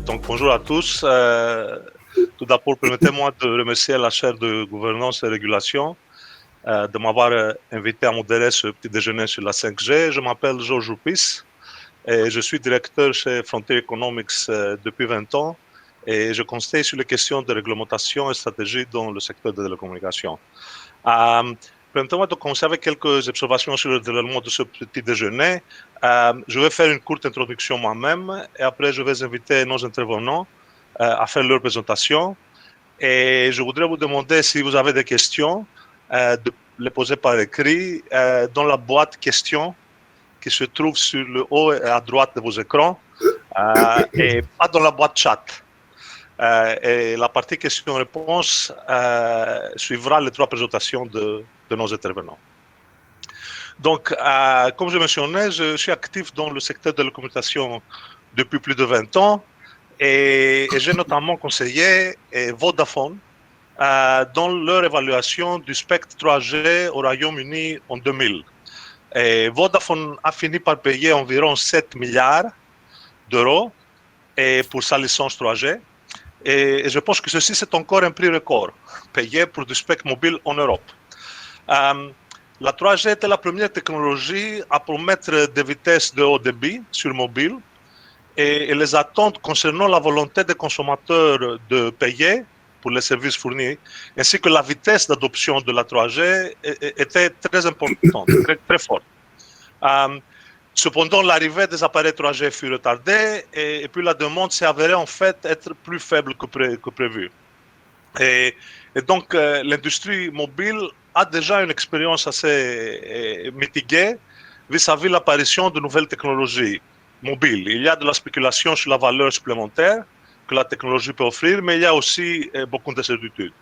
Donc, bonjour à tous. Tout d'abord, permettez-moi de remercier la chaire de gouvernance et régulation de m'avoir invité à modérer ce petit déjeuner sur la 5G. Je m'appelle Georges Joupis et je suis directeur chez Frontier Economics depuis 20 ans et je conseille sur les questions de réglementation et stratégie dans le secteur de la télécommunication. Permettez-moi de commencer avec quelques observations sur le déroulement de ce petit déjeuner. Je vais faire une courte introduction moi-même et après je vais inviter nos intervenants à faire leur présentation. Et je voudrais vous demander si vous avez des questions, de les poser par écrit dans la boîte questions qui se trouve sur le haut et à droite de vos écrans et pas dans la boîte chat. Et la partie questions-réponses suivra les trois présentations de nos intervenants. Donc, comme je mentionnais, je suis actif dans le secteur de la communication depuis plus de 20 ans et j'ai notamment conseillé Vodafone dans leur évaluation du spectre 3G au Royaume-Uni en 2000. Et Vodafone a fini par payer environ 7 milliards d'euros pour sa licence 3G. Et je pense que ceci, c'est encore un prix record payé pour du spectre mobile en Europe. La 3G était la première technologie à promettre des vitesses de haut débit sur mobile et les attentes concernant la volonté des consommateurs de payer pour les services fournis, ainsi que la vitesse d'adoption de la 3G était très importante, très forte. Cependant, l'arrivée des appareils 3G fut retardée et puis la demande s'est avérée en fait être plus faible que prévu. Et donc, l'industrie mobile a déjà une expérience assez mitigée vis-à-vis l'apparition de nouvelles technologies mobiles. Il y a de la spéculation sur la valeur supplémentaire que la technologie peut offrir, mais il y a aussi beaucoup d'incertitudes.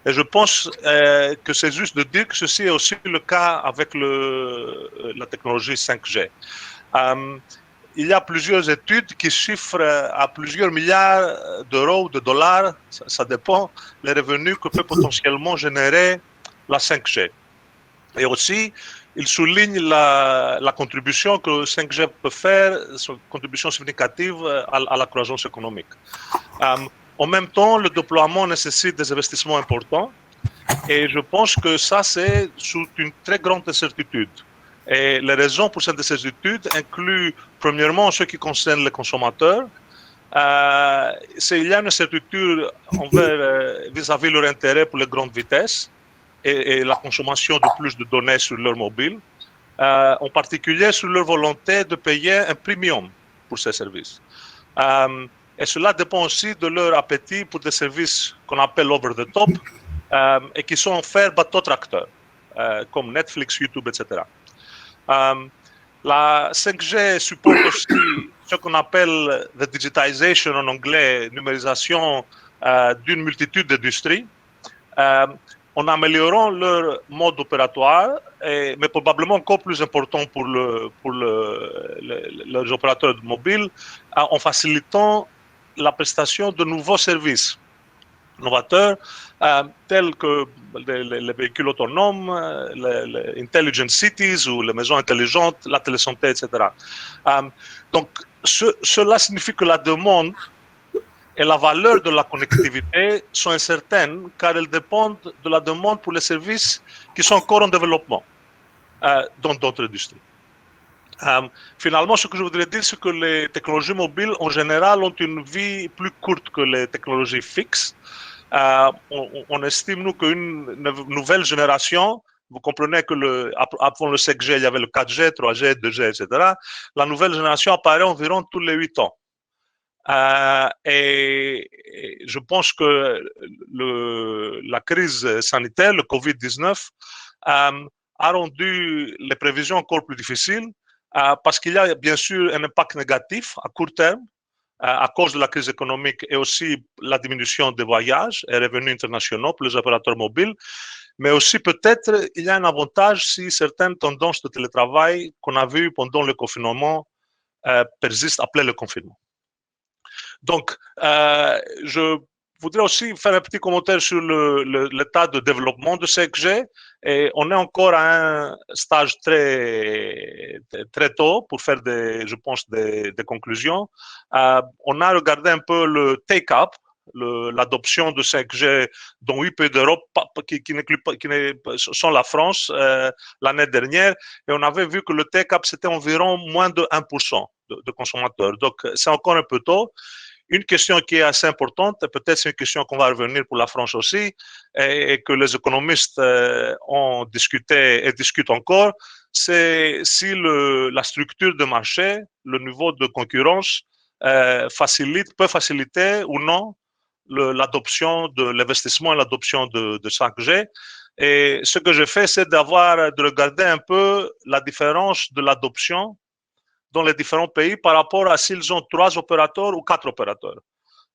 Et je pense que c'est juste de dire que ceci est aussi le cas avec la technologie 5G. Il y a plusieurs études qui chiffrent à plusieurs milliards d'euros ou de dollars, ça dépend, les revenus que peut potentiellement générer la 5G. Et aussi, il souligne la contribution que 5G peut faire, une contribution significative à la croissance économique. En même temps, le déploiement nécessite des investissements importants et je pense que ça, c'est sous une très grande incertitude. Et les raisons pour cette incertitude incluent, premièrement, ce qui concerne les consommateurs. Il y a une incertitude vis-à-vis leur intérêt pour les grandes vitesses et la consommation de plus de données sur leur mobile, en particulier sur leur volonté de payer un premium pour ces services. Et cela dépend aussi de leur appétit pour des services qu'on appelle over the top et qui sont offerts par d'autres acteurs, comme Netflix, YouTube, etc. La 5G supporte aussi ce qu'on appelle the digitization en anglais, numérisation d'une multitude d'industries, en améliorant leur mode opératoire, mais probablement encore plus important pour les opérateurs mobiles, en facilitant la prestation de nouveaux services novateurs, tels que les véhicules autonomes, les intelligent cities ou les maisons intelligentes, la télésanté, etc. Donc, cela signifie que la demande et la valeur de la connectivité sont incertaines car elles dépendent de la demande pour les services qui sont encore en développement dans d'autres industries. Finalement, ce que je voudrais dire, c'est que les technologies mobiles, en général, ont une vie plus courte que les technologies fixes. On estime, nous, qu'une nouvelle génération, vous comprenez que avant le 5G, il y avait le 4G, 3G, 2G, etc. La nouvelle génération apparaît environ tous les 8 ans. Et je pense que la crise sanitaire, le Covid-19, a rendu les prévisions encore plus difficiles parce qu'il y a bien sûr un impact négatif à court terme à cause de la crise économique et aussi la diminution des voyages et revenus internationaux pour les opérateurs mobiles, mais aussi peut-être il y a un avantage si certaines tendances de télétravail qu'on a vues pendant le confinement persistent après le confinement. Donc, je voudrais aussi faire un petit commentaire sur l'état de développement de 5G. Et on est encore à un stage très tôt pour faire je pense, des conclusions. On a regardé un peu le take-up, l'adoption de 5G dans 8 pays d'Europe qui sont la France l'année dernière. Et on avait vu que le take-up, c'était environ moins de 1% de consommateurs. Donc, c'est encore un peu tôt. Une question qui est assez importante, peut-être c'est une question qu'on va revenir pour la France aussi, et que les économistes ont discuté et discutent encore, c'est si la structure de marché, le niveau de concurrence peut faciliter ou non l'adoption de l'investissement et l'adoption de 5G. Et ce que je fais, c'est de regarder un peu la différence de l'adoption dans les différents pays par rapport à s'ils ont 3 opérateurs ou 4 opérateurs.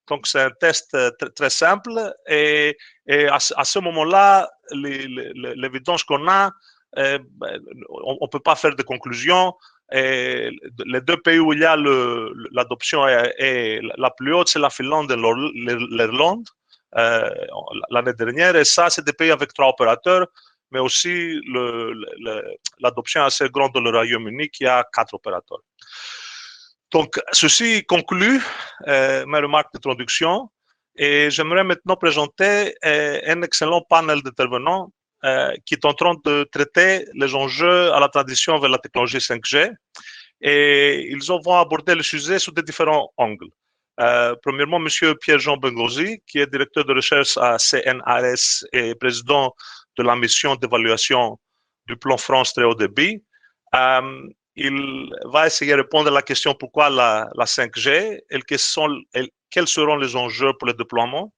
Donc, c'est un test très simple et à ce moment-là, l'évidence qu'on a, on ne peut pas faire de conclusion. Et les 2 pays où il y a l'adoption est la plus haute, c'est la Finlande et l'Irlande l'année dernière. Et ça, c'est des pays avec 3 opérateurs, mais aussi l'adoption assez grande dans le Royaume-Uni qui a 4 opérateurs. Donc, ceci conclut mes remarques d'introduction et j'aimerais maintenant présenter un excellent panel d'intervenants qui est en train de traiter les enjeux à la transition vers la technologie 5G et ils vont aborder le sujet sous des différents angles. Premièrement, M. Pierre-Jean Bengozi, qui est directeur de recherche à CNRS et président de la mission d'évaluation du plan France très haut débit. Il va essayer de répondre à la question pourquoi la 5G et quels seront les enjeux pour le déploiement,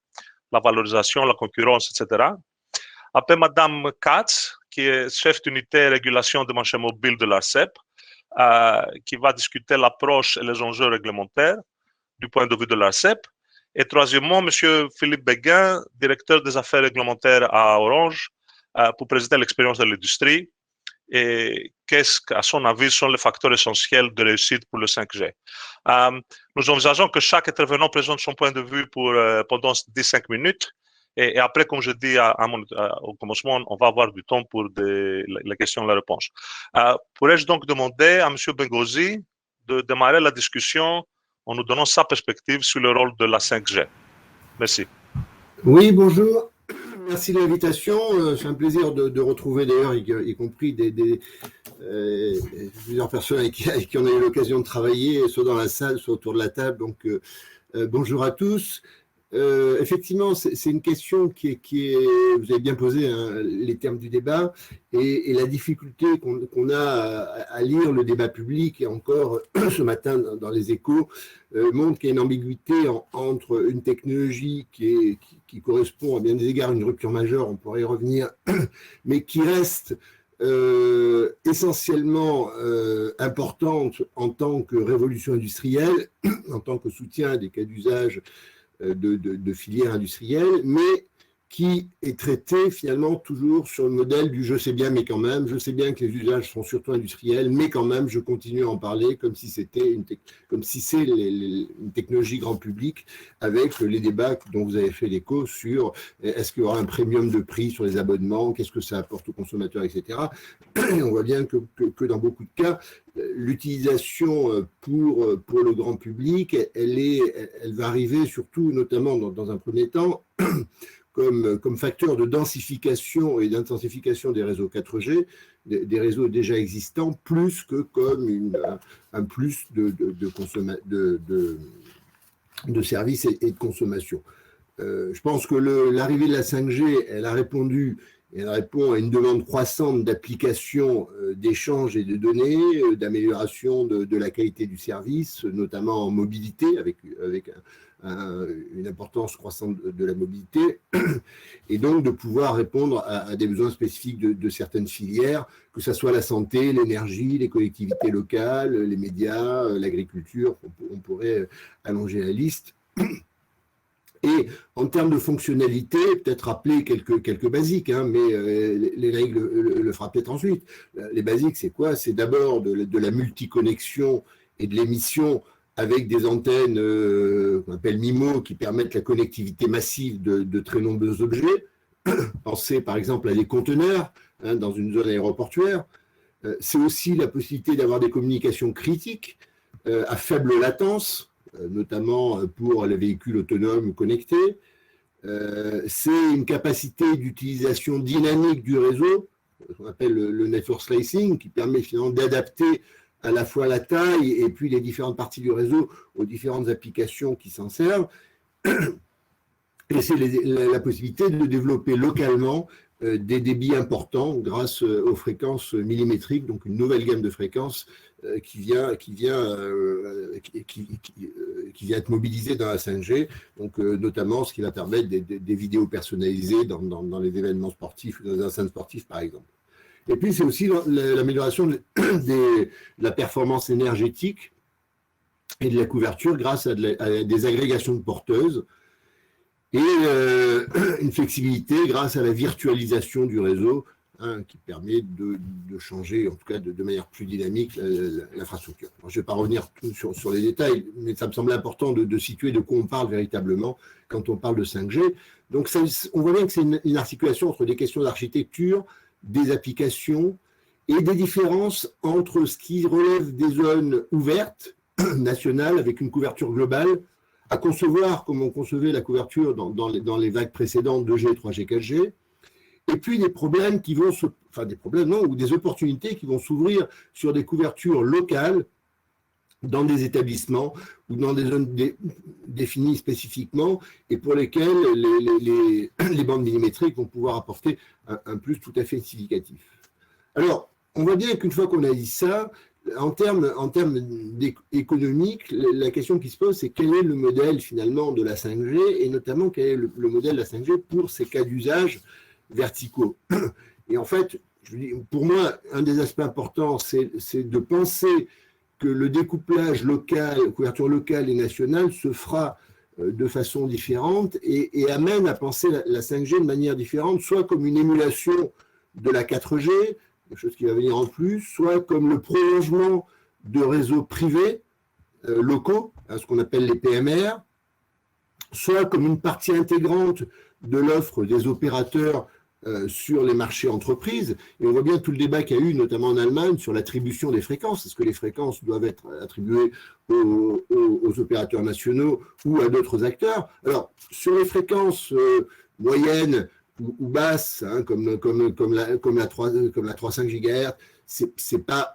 la valorisation, la concurrence, etc. Après, Mme Katz, qui est chef d'unité régulation des marchés mobiles de l'ARCEP, qui va discuter l'approche et les enjeux réglementaires du point de vue de l'ARCEP. Et troisièmement, M. Philippe Béguin, directeur des affaires réglementaires à Orange, pour présenter l'expérience de l'industrie et qu'est-ce qu'à son avis sont les facteurs essentiels de réussite pour le 5G. Nous envisageons que chaque intervenant présente son point de vue pendant 10-5 minutes et après, comme je dis au commencement, on va avoir du temps pour les questions et les réponses. Pourrais-je donc demander à M. Bengozi de démarrer la discussion en nous donnant sa perspective sur le rôle de la 5G. Merci. Oui, bonjour. Merci de l'invitation. C'est un plaisir de retrouver d'ailleurs, y compris plusieurs personnes avec qui on a eu l'occasion de travailler, soit dans la salle, soit autour de la table. Donc, bonjour à tous. Effectivement, c'est une question qui est, vous avez bien posé hein, les termes du débat et la difficulté qu'on a à lire le débat public et encore ce matin dans les Échos montre qu'il y a une ambiguïté entre une technologie qui correspond à bien des égards à une rupture majeure, on pourrait y revenir, mais qui reste essentiellement importante en tant que révolution industrielle, en tant que soutien des cas d'usage de filières industrielles, mais qui est traité finalement toujours sur le modèle du je sais bien mais quand même, je sais bien que les usages sont surtout industriels, mais quand même je continue à en parler comme si c'était une technologie grand public, avec les débats dont vous avez fait l'écho sur est-ce qu'il y aura un premium de prix sur les abonnements, qu'est-ce que ça apporte aux consommateurs, etc. Et on voit bien que dans beaucoup de cas, l'utilisation pour le grand public, elle va arriver surtout, notamment dans un premier temps, comme facteur de densification et d'intensification des réseaux 4G, des réseaux déjà existants, plus que comme un plus de services et de consommation. Je pense que l'arrivée de la 5G, elle répond à une demande croissante d'applications, d'échanges et de données, d'amélioration de la qualité du service, notamment en mobilité, avec une importance croissante de la mobilité, et donc de pouvoir répondre à des besoins spécifiques de certaines filières, que ce soit la santé, l'énergie, les collectivités locales, les médias, l'agriculture, on pourrait allonger la liste. Et en termes de fonctionnalité, peut-être rappeler quelques basiques, hein, mais les règles le fera peut-être ensuite. Les basiques, c'est quoi? C'est d'abord de la multiconnexion et de l'émission avec des antennes qu'on appelle MIMO qui permettent la connectivité massive de très nombreux objets. Pensez par exemple à des conteneurs dans une zone aéroportuaire. C'est aussi la possibilité d'avoir des communications critiques à faible latence, notamment pour les véhicules autonomes connectés. C'est une capacité d'utilisation dynamique du réseau, ce qu'on appelle le network slicing, qui permet finalement d'adapter à la fois la taille et puis les différentes parties du réseau aux différentes applications qui s'en servent. Et c'est la possibilité de développer localement des débits importants grâce aux fréquences millimétriques, donc une nouvelle gamme de fréquences qui vient être mobilisée dans la 5G, donc notamment ce qui va permettre des vidéos personnalisées dans les événements sportifs, dans les enceintes sportives par exemple. Et puis c'est aussi l'amélioration de la performance énergétique et de la couverture grâce à des agrégations de porteuses, et une flexibilité grâce à la virtualisation du réseau qui permet de changer, en tout cas de manière plus dynamique, l'infrastructure. Je ne vais pas revenir sur les détails, mais ça me semble important de situer de quoi on parle véritablement quand on parle de 5G. Donc on voit bien que c'est une articulation entre des questions d'architecture, des applications et des différences entre ce qui relève des zones ouvertes, nationales, avec une couverture globale, à concevoir comme on concevait la couverture dans les vagues précédentes 2G, 3G, 4G, et puis des problèmes qui vont ou des opportunités qui vont s'ouvrir sur des couvertures locales dans des établissements ou dans des zones définies spécifiquement et pour lesquelles les bandes millimétriques vont pouvoir apporter un plus tout à fait significatif. Alors, on voit bien qu'une fois qu'on a dit ça, en termes économiques, la question qui se pose, c'est quel est le modèle finalement de la 5G et notamment quel est le modèle de la 5G pour ces cas d'usage verticaux. Et en fait, pour moi, un des aspects importants, c'est de penser que le découplage local, couverture locale et nationale se fera de façon différente et amène à penser la 5G de manière différente, soit comme une émulation de la 4G, quelque chose qui va venir en plus, soit comme le prolongement de réseaux privés locaux, ce qu'on appelle les PMR, soit comme une partie intégrante de l'offre des opérateurs sur les marchés entreprises. Et on voit bien tout le débat qu'il y a eu, notamment en Allemagne, sur l'attribution des fréquences. Est-ce que les fréquences doivent être attribuées aux opérateurs nationaux ou à d'autres acteurs? Alors, sur les fréquences moyennes ou basses, comme la 3,5 GHz, c'est pas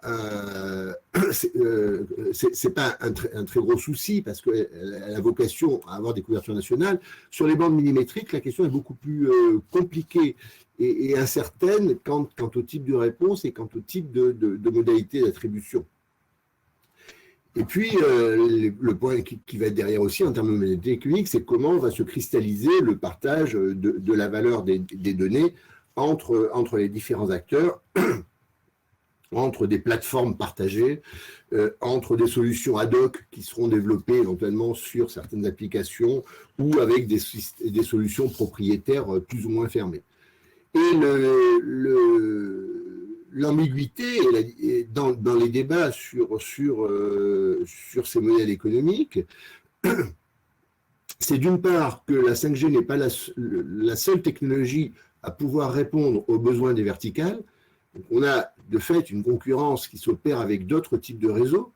un très gros souci parce qu'elle a vocation à avoir des couvertures nationales. Sur les bandes millimétriques, la question est beaucoup plus compliquée et incertaine quant au type de réponse et quant au type de modalité d'attribution. Et puis, le point qui va être derrière aussi en termes de modalité économique, c'est comment va se cristalliser le partage de la valeur des données entre les différents acteurs, entre des plateformes partagées, entre des solutions ad hoc qui seront développées éventuellement sur certaines applications ou avec des solutions propriétaires plus ou moins fermées. Et l'ambiguïté dans les débats sur ces modèles économiques, c'est d'une part que la 5G n'est pas la seule technologie à pouvoir répondre aux besoins des verticales. Donc on a de fait une concurrence qui s'opère avec d'autres types de réseaux.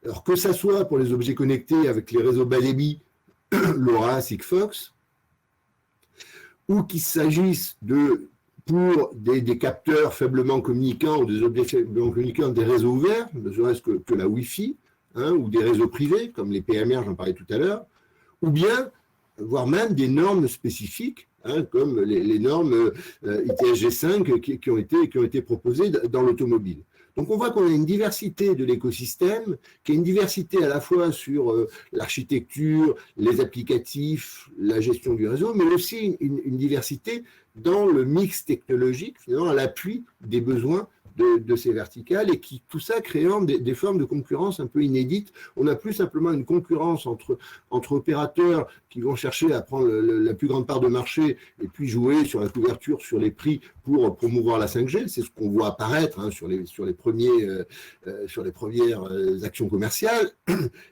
Alors que ça soit pour les objets connectés avec les réseaux bas débit, LoRa, Sigfox, ou qu'il s'agisse pour des capteurs faiblement communicants ou des objets faiblement communicants des réseaux ouverts, ne serait-ce que la Wi-Fi, ou des réseaux privés, comme les PMR, j'en parlais tout à l'heure, ou bien, voire même des normes spécifiques, comme les normes ITSG5 qui ont été proposées dans l'automobile. Donc on voit qu'on a une diversité de l'écosystème, qui est une diversité à la fois sur l'architecture, les applicatifs, la gestion du réseau, mais aussi une diversité dans le mix technologique, finalement à l'appui des besoins de ces verticales et qui, tout ça créant des formes de concurrence un peu inédites. On n'a plus simplement une concurrence entre opérateurs qui vont chercher à prendre la plus grande part de marché et puis jouer sur la couverture, sur les prix pour promouvoir la 5G. C'est ce qu'on voit apparaître hein, sur les premières actions commerciales,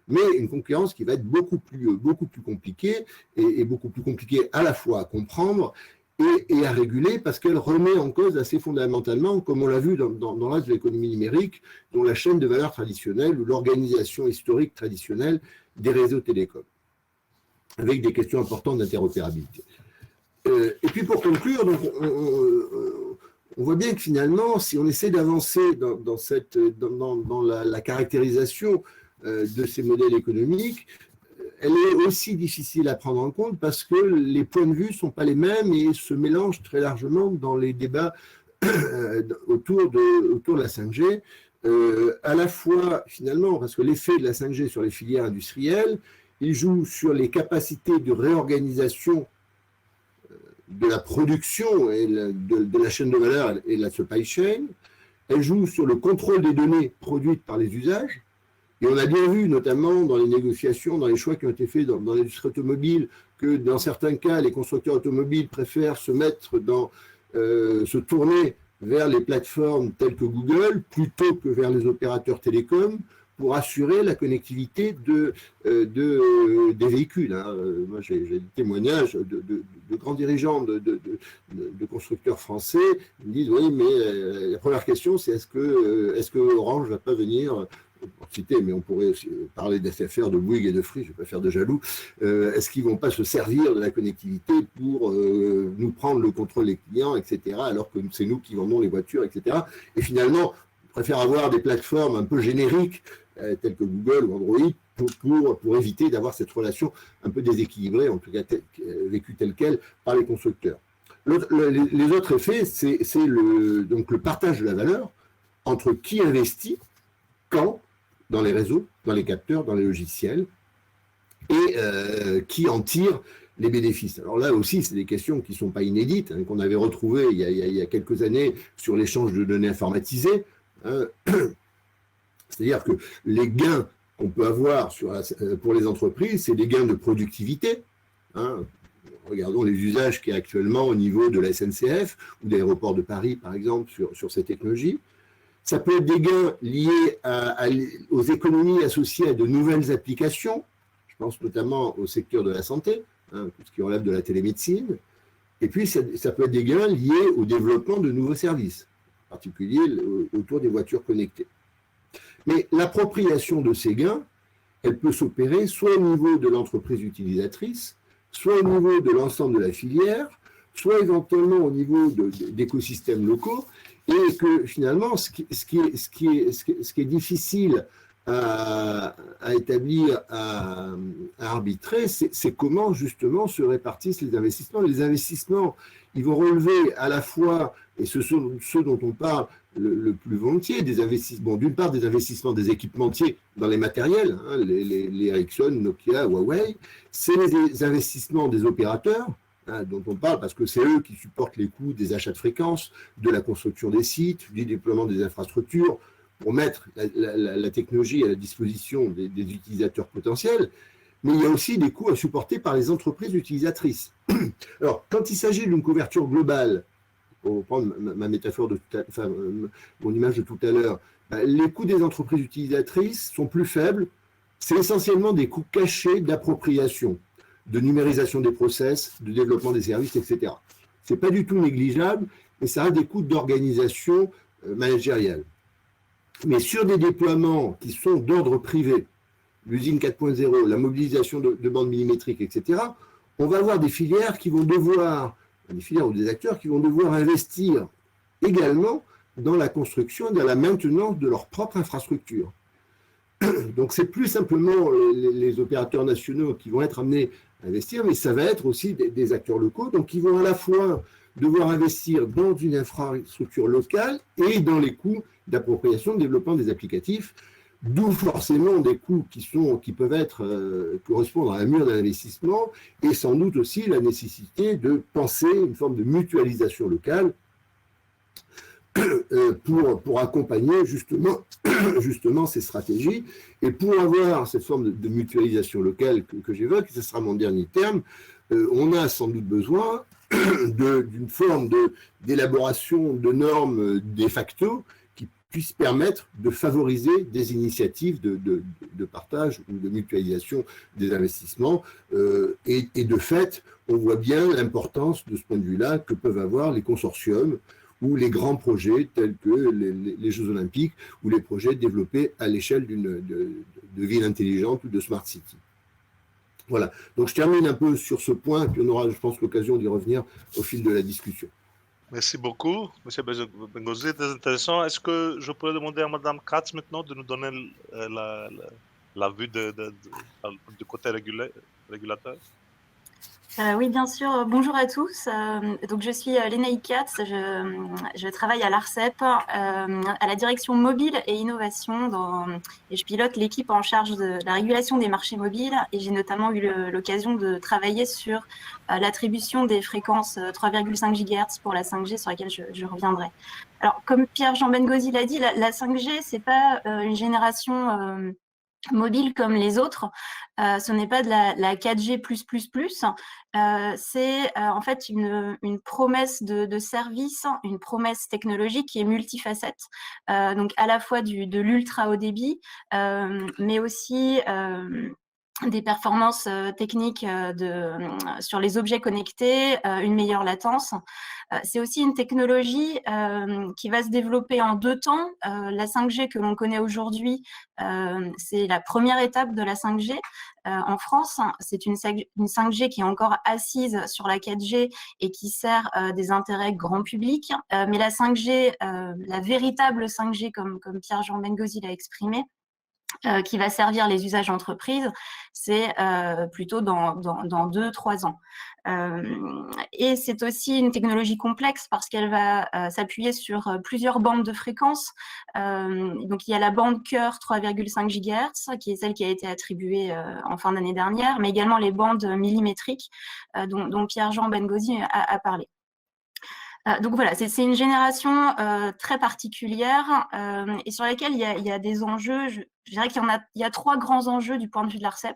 mais une concurrence qui va être beaucoup plus compliquée et beaucoup plus compliquée à la fois à comprendre et à réguler parce qu'elle remet en cause assez fondamentalement, comme on l'a vu dans l'âge de l'économie numérique, dont la chaîne de valeur traditionnelle ou l'organisation historique traditionnelle des réseaux télécoms, avec des questions importantes d'interopérabilité. Et puis pour conclure, donc, on voit bien que finalement, si on essaie d'avancer dans la caractérisation de ces modèles économiques, elle est aussi difficile à prendre en compte parce que les points de vue ne sont pas les mêmes et se mélangent très largement dans les débats autour de la 5G. À la fois, finalement, parce que l'effet de la 5G sur les filières industrielles, il joue sur les capacités de réorganisation de la production et de la chaîne de valeur et de la supply chain. Elle joue sur le contrôle des données produites par les usages. Et on a bien vu, notamment dans les négociations, dans les choix qui ont été faits dans l'industrie automobile, que dans certains cas, les constructeurs automobiles préfèrent se tourner vers les plateformes telles que Google plutôt que vers les opérateurs télécoms pour assurer la connectivité des véhicules. Hein. Moi, j'ai des témoignages de grands dirigeants de constructeurs français qui me disent « Oui, mais la première question, c'est est-ce que Orange ne va pas venir… » pour citer, mais on pourrait aussi parler d'SFR, de Bouygues et de Free, je ne vais pas faire de jaloux, est-ce qu'ils ne vont pas se servir de la connectivité pour nous prendre le contrôle des clients, etc., alors que c'est nous qui vendons les voitures, etc. Et finalement, on préfère avoir des plateformes un peu génériques, telles que Google ou Android, pour éviter d'avoir cette relation un peu déséquilibrée, en tout cas vécue telle qu'elle, par les constructeurs. Les autres effets, c'est donc le partage de la valeur entre qui investit, quand, dans les réseaux, dans les capteurs, dans les logiciels, et qui en tire les bénéfices. Alors là aussi, c'est des questions qui ne sont pas inédites, hein, qu'on avait retrouvées il y a quelques années sur l'échange de données informatisées. Hein. C'est-à-dire que les gains qu'on peut avoir pour les entreprises, c'est des gains de productivité. Hein. Regardons les usages qu'il y a actuellement au niveau de la SNCF ou d'Aéroports de Paris, par exemple, sur ces technologies. Ça peut être des gains liés aux économies associées à de nouvelles applications. Je pense notamment au secteur de la santé, hein, tout ce qui relève de la télémédecine. Et puis, ça peut être des gains liés au développement de nouveaux services, en particulier autour des voitures connectées. Mais l'appropriation de ces gains, elle peut s'opérer soit au niveau de l'entreprise utilisatrice, soit au niveau de l'ensemble de la filière, soit éventuellement au niveau d'écosystèmes locaux, et que finalement, ce qui est difficile à établir, à arbitrer, c'est comment justement se répartissent les investissements. Les investissements, ils vont relever à la fois, et ce sont ceux dont on parle le plus volontiers, des investissements, d'une part des investissements des équipementiers dans les matériels, hein, les Ericsson, Nokia, Huawei, c'est les investissements des opérateurs, hein, dont on parle parce que c'est eux qui supportent les coûts des achats de fréquences, de la construction des sites, du déploiement des infrastructures, pour mettre la technologie à la disposition des utilisateurs potentiels, mais il y a aussi des coûts à supporter par les entreprises utilisatrices. Alors, quand il s'agit d'une couverture globale, pour reprendre ma métaphore mon image de tout à l'heure, les coûts des entreprises utilisatrices sont plus faibles. C'est essentiellement des coûts cachés d'appropriation, de numérisation des process, de développement des services, etc. Ce n'est pas du tout négligeable, mais ça a des coûts d'organisation managériale. Mais sur des déploiements qui sont d'ordre privé, l'usine 4.0, la mobilisation de bandes millimétriques, etc., on va avoir des filières qui vont devoir, des filières ou des acteurs qui vont devoir investir également dans la construction et dans la maintenance de leur propre infrastructure. Donc, c'est plus simplement les opérateurs nationaux qui vont être amenés à investir, mais ça va être aussi des acteurs locaux, donc ils vont à la fois devoir investir dans une infrastructure locale et dans les coûts d'appropriation, de développement des applicatifs, d'où forcément des coûts qui peuvent correspondre à un mur d'investissement et sans doute aussi la nécessité de penser une forme de mutualisation locale pour accompagner justement ces stratégies. Et pour avoir cette forme de mutualisation locale que j'évoque, et ce sera mon dernier terme, on a sans doute besoin d'une forme d'élaboration de normes de facto qui puissent permettre de favoriser des initiatives de partage ou de mutualisation des investissements. Et de fait, on voit bien l'importance de ce point de vue-là que peuvent avoir les consortiums ou les grands projets tels que les Jeux Olympiques ou les projets développés à l'échelle de ville intelligente ou de smart city. Voilà, donc je termine un peu sur ce point, puis on aura, je pense, l'occasion d'y revenir au fil de la discussion. Merci beaucoup, M. Bengozi, très intéressant. Est-ce que je pourrais demander à Mme Katz maintenant de nous donner la vue du côté régulateur? Oui, bien sûr. Bonjour à tous. Donc, je suis Lénaïque Katz. Je travaille à l'ARCEP, à la direction mobile et innovation, et je pilote l'équipe en charge de la régulation des marchés mobiles. Et j'ai notamment eu l'occasion de travailler sur l'attribution des fréquences 3,5 GHz pour la 5G, sur laquelle je reviendrai. Alors, comme Pierre-Jean Bengozi l'a dit, la 5G, c'est pas une génération mobile comme les autres, ce n'est pas de la 4G+++, c'est en fait une promesse de service, une promesse technologique qui est multifacette, donc à la fois de l'ultra haut débit, mais aussi des performances techniques sur les objets connectés, une meilleure latence. C'est aussi une technologie qui va se développer en 2 temps. La 5G que l'on connaît aujourd'hui, c'est la première étape de la 5G. En France, c'est une 5G qui est encore assise sur la 4G et qui sert des intérêts grand public. Mais la 5G, la véritable 5G, comme Pierre-Jean Bengozi l'a exprimé, qui va servir les usages entreprises, c'est plutôt dans 2-3 ans. Et c'est aussi une technologie complexe parce qu'elle va s'appuyer sur plusieurs bandes de fréquences. Donc, il y a la bande cœur 3,5 GHz, qui est celle qui a été attribuée en fin d'année dernière, mais également les bandes millimétriques dont Pierre-Jean Bengozi a parlé. Donc voilà, c'est une génération très particulière et sur laquelle il y a des enjeux. Je dirais qu'il y a 3 grands enjeux du point de vue de l'ARCEP.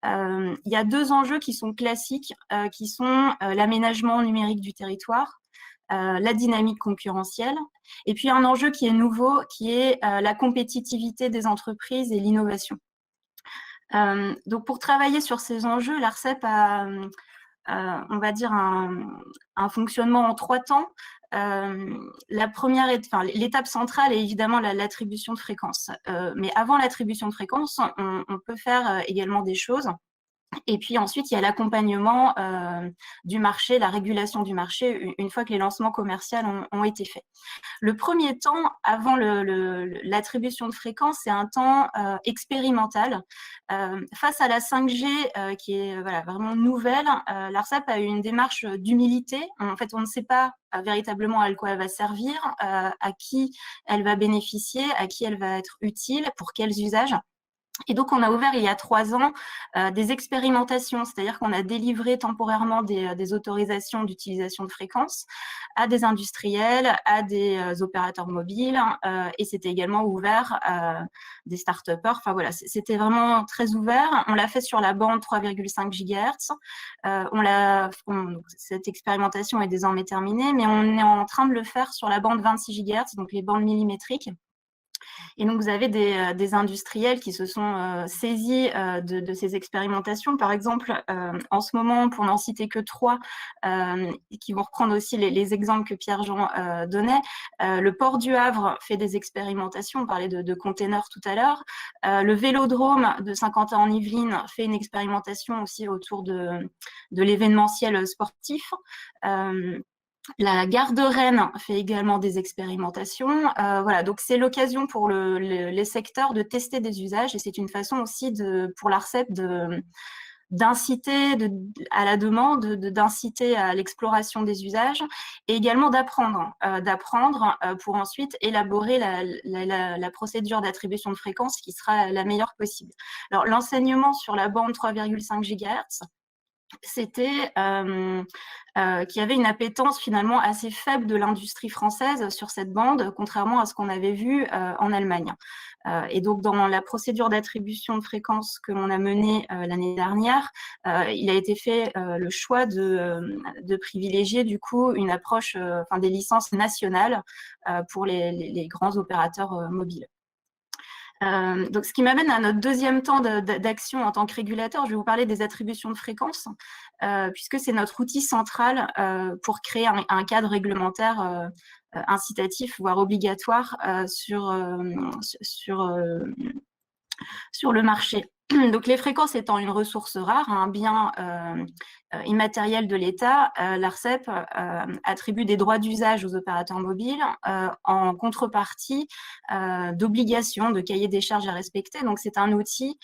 Il y a 2 enjeux qui sont classiques, qui sont l'aménagement numérique du territoire, la dynamique concurrentielle, et puis un enjeu qui est nouveau, qui est la compétitivité des entreprises et l'innovation. Donc pour travailler sur ces enjeux, l'ARCEP a on va dire un fonctionnement en 3 temps. L'étape centrale est évidemment l'attribution de fréquences. Mais avant l'attribution de fréquences, on peut faire également des choses. Et puis ensuite, il y a l'accompagnement du marché, la régulation du marché, une fois que les lancements commerciaux ont été faits. Le premier temps, avant l'attribution de fréquences, c'est un temps expérimental. Face à la 5G, qui est vraiment nouvelle, l'ARCEP a eu une démarche d'humilité. En fait, on ne sait pas véritablement à quoi elle va servir, à qui elle va bénéficier, à qui elle va être utile, pour quels usages. Et donc, on a ouvert il y a 3 ans des expérimentations, c'est-à-dire qu'on a délivré temporairement des autorisations d'utilisation de fréquences à des industriels, à des opérateurs mobiles, et c'était également ouvert à des start-upers. Enfin voilà, c'était vraiment très ouvert. On l'a fait sur la bande 3,5 GHz. Cette expérimentation est désormais terminée, mais on est en train de le faire sur la bande 26 GHz, donc les bandes millimétriques. Et donc, vous avez des industriels qui se sont saisis de ces expérimentations. Par exemple, en ce moment, pour n'en citer que 3, qui vont reprendre aussi les exemples que Pierre-Jean donnait, le port du Havre fait des expérimentations. On parlait de containers tout à l'heure. Le Vélodrome de Saint-Quentin-en-Yvelines fait une expérimentation aussi autour de l'événementiel sportif. La gare de Rennes fait également des expérimentations. Voilà, donc c'est l'occasion pour les secteurs de tester des usages et c'est une façon aussi pour l'ARCEP d'inciter à la demande, d'inciter à l'exploration des usages et également d'apprendre pour ensuite élaborer la procédure d'attribution de fréquence qui sera la meilleure possible. Alors, l'enseignement sur la bande 3,5 GHz, c'était qu'il y avait une appétence finalement assez faible de l'industrie française sur cette bande, contrairement à ce qu'on avait vu en Allemagne. Et donc, dans la procédure d'attribution de fréquences que l'on a menée l'année dernière, il a été fait le choix de privilégier du coup une approche des licences nationales pour les grands opérateurs mobiles. Donc, ce qui m'amène à notre deuxième temps d'action en tant que régulateur. Je vais vous parler des attributions de fréquences, puisque c'est notre outil central pour créer un cadre réglementaire incitatif, voire obligatoire sur le marché. Donc, les fréquences étant une ressource rare, un bien immatériel de l'État, l'ARCEP attribue des droits d'usage aux opérateurs mobiles en contrepartie d'obligations, de cahiers des charges à respecter. Donc, c'est un outil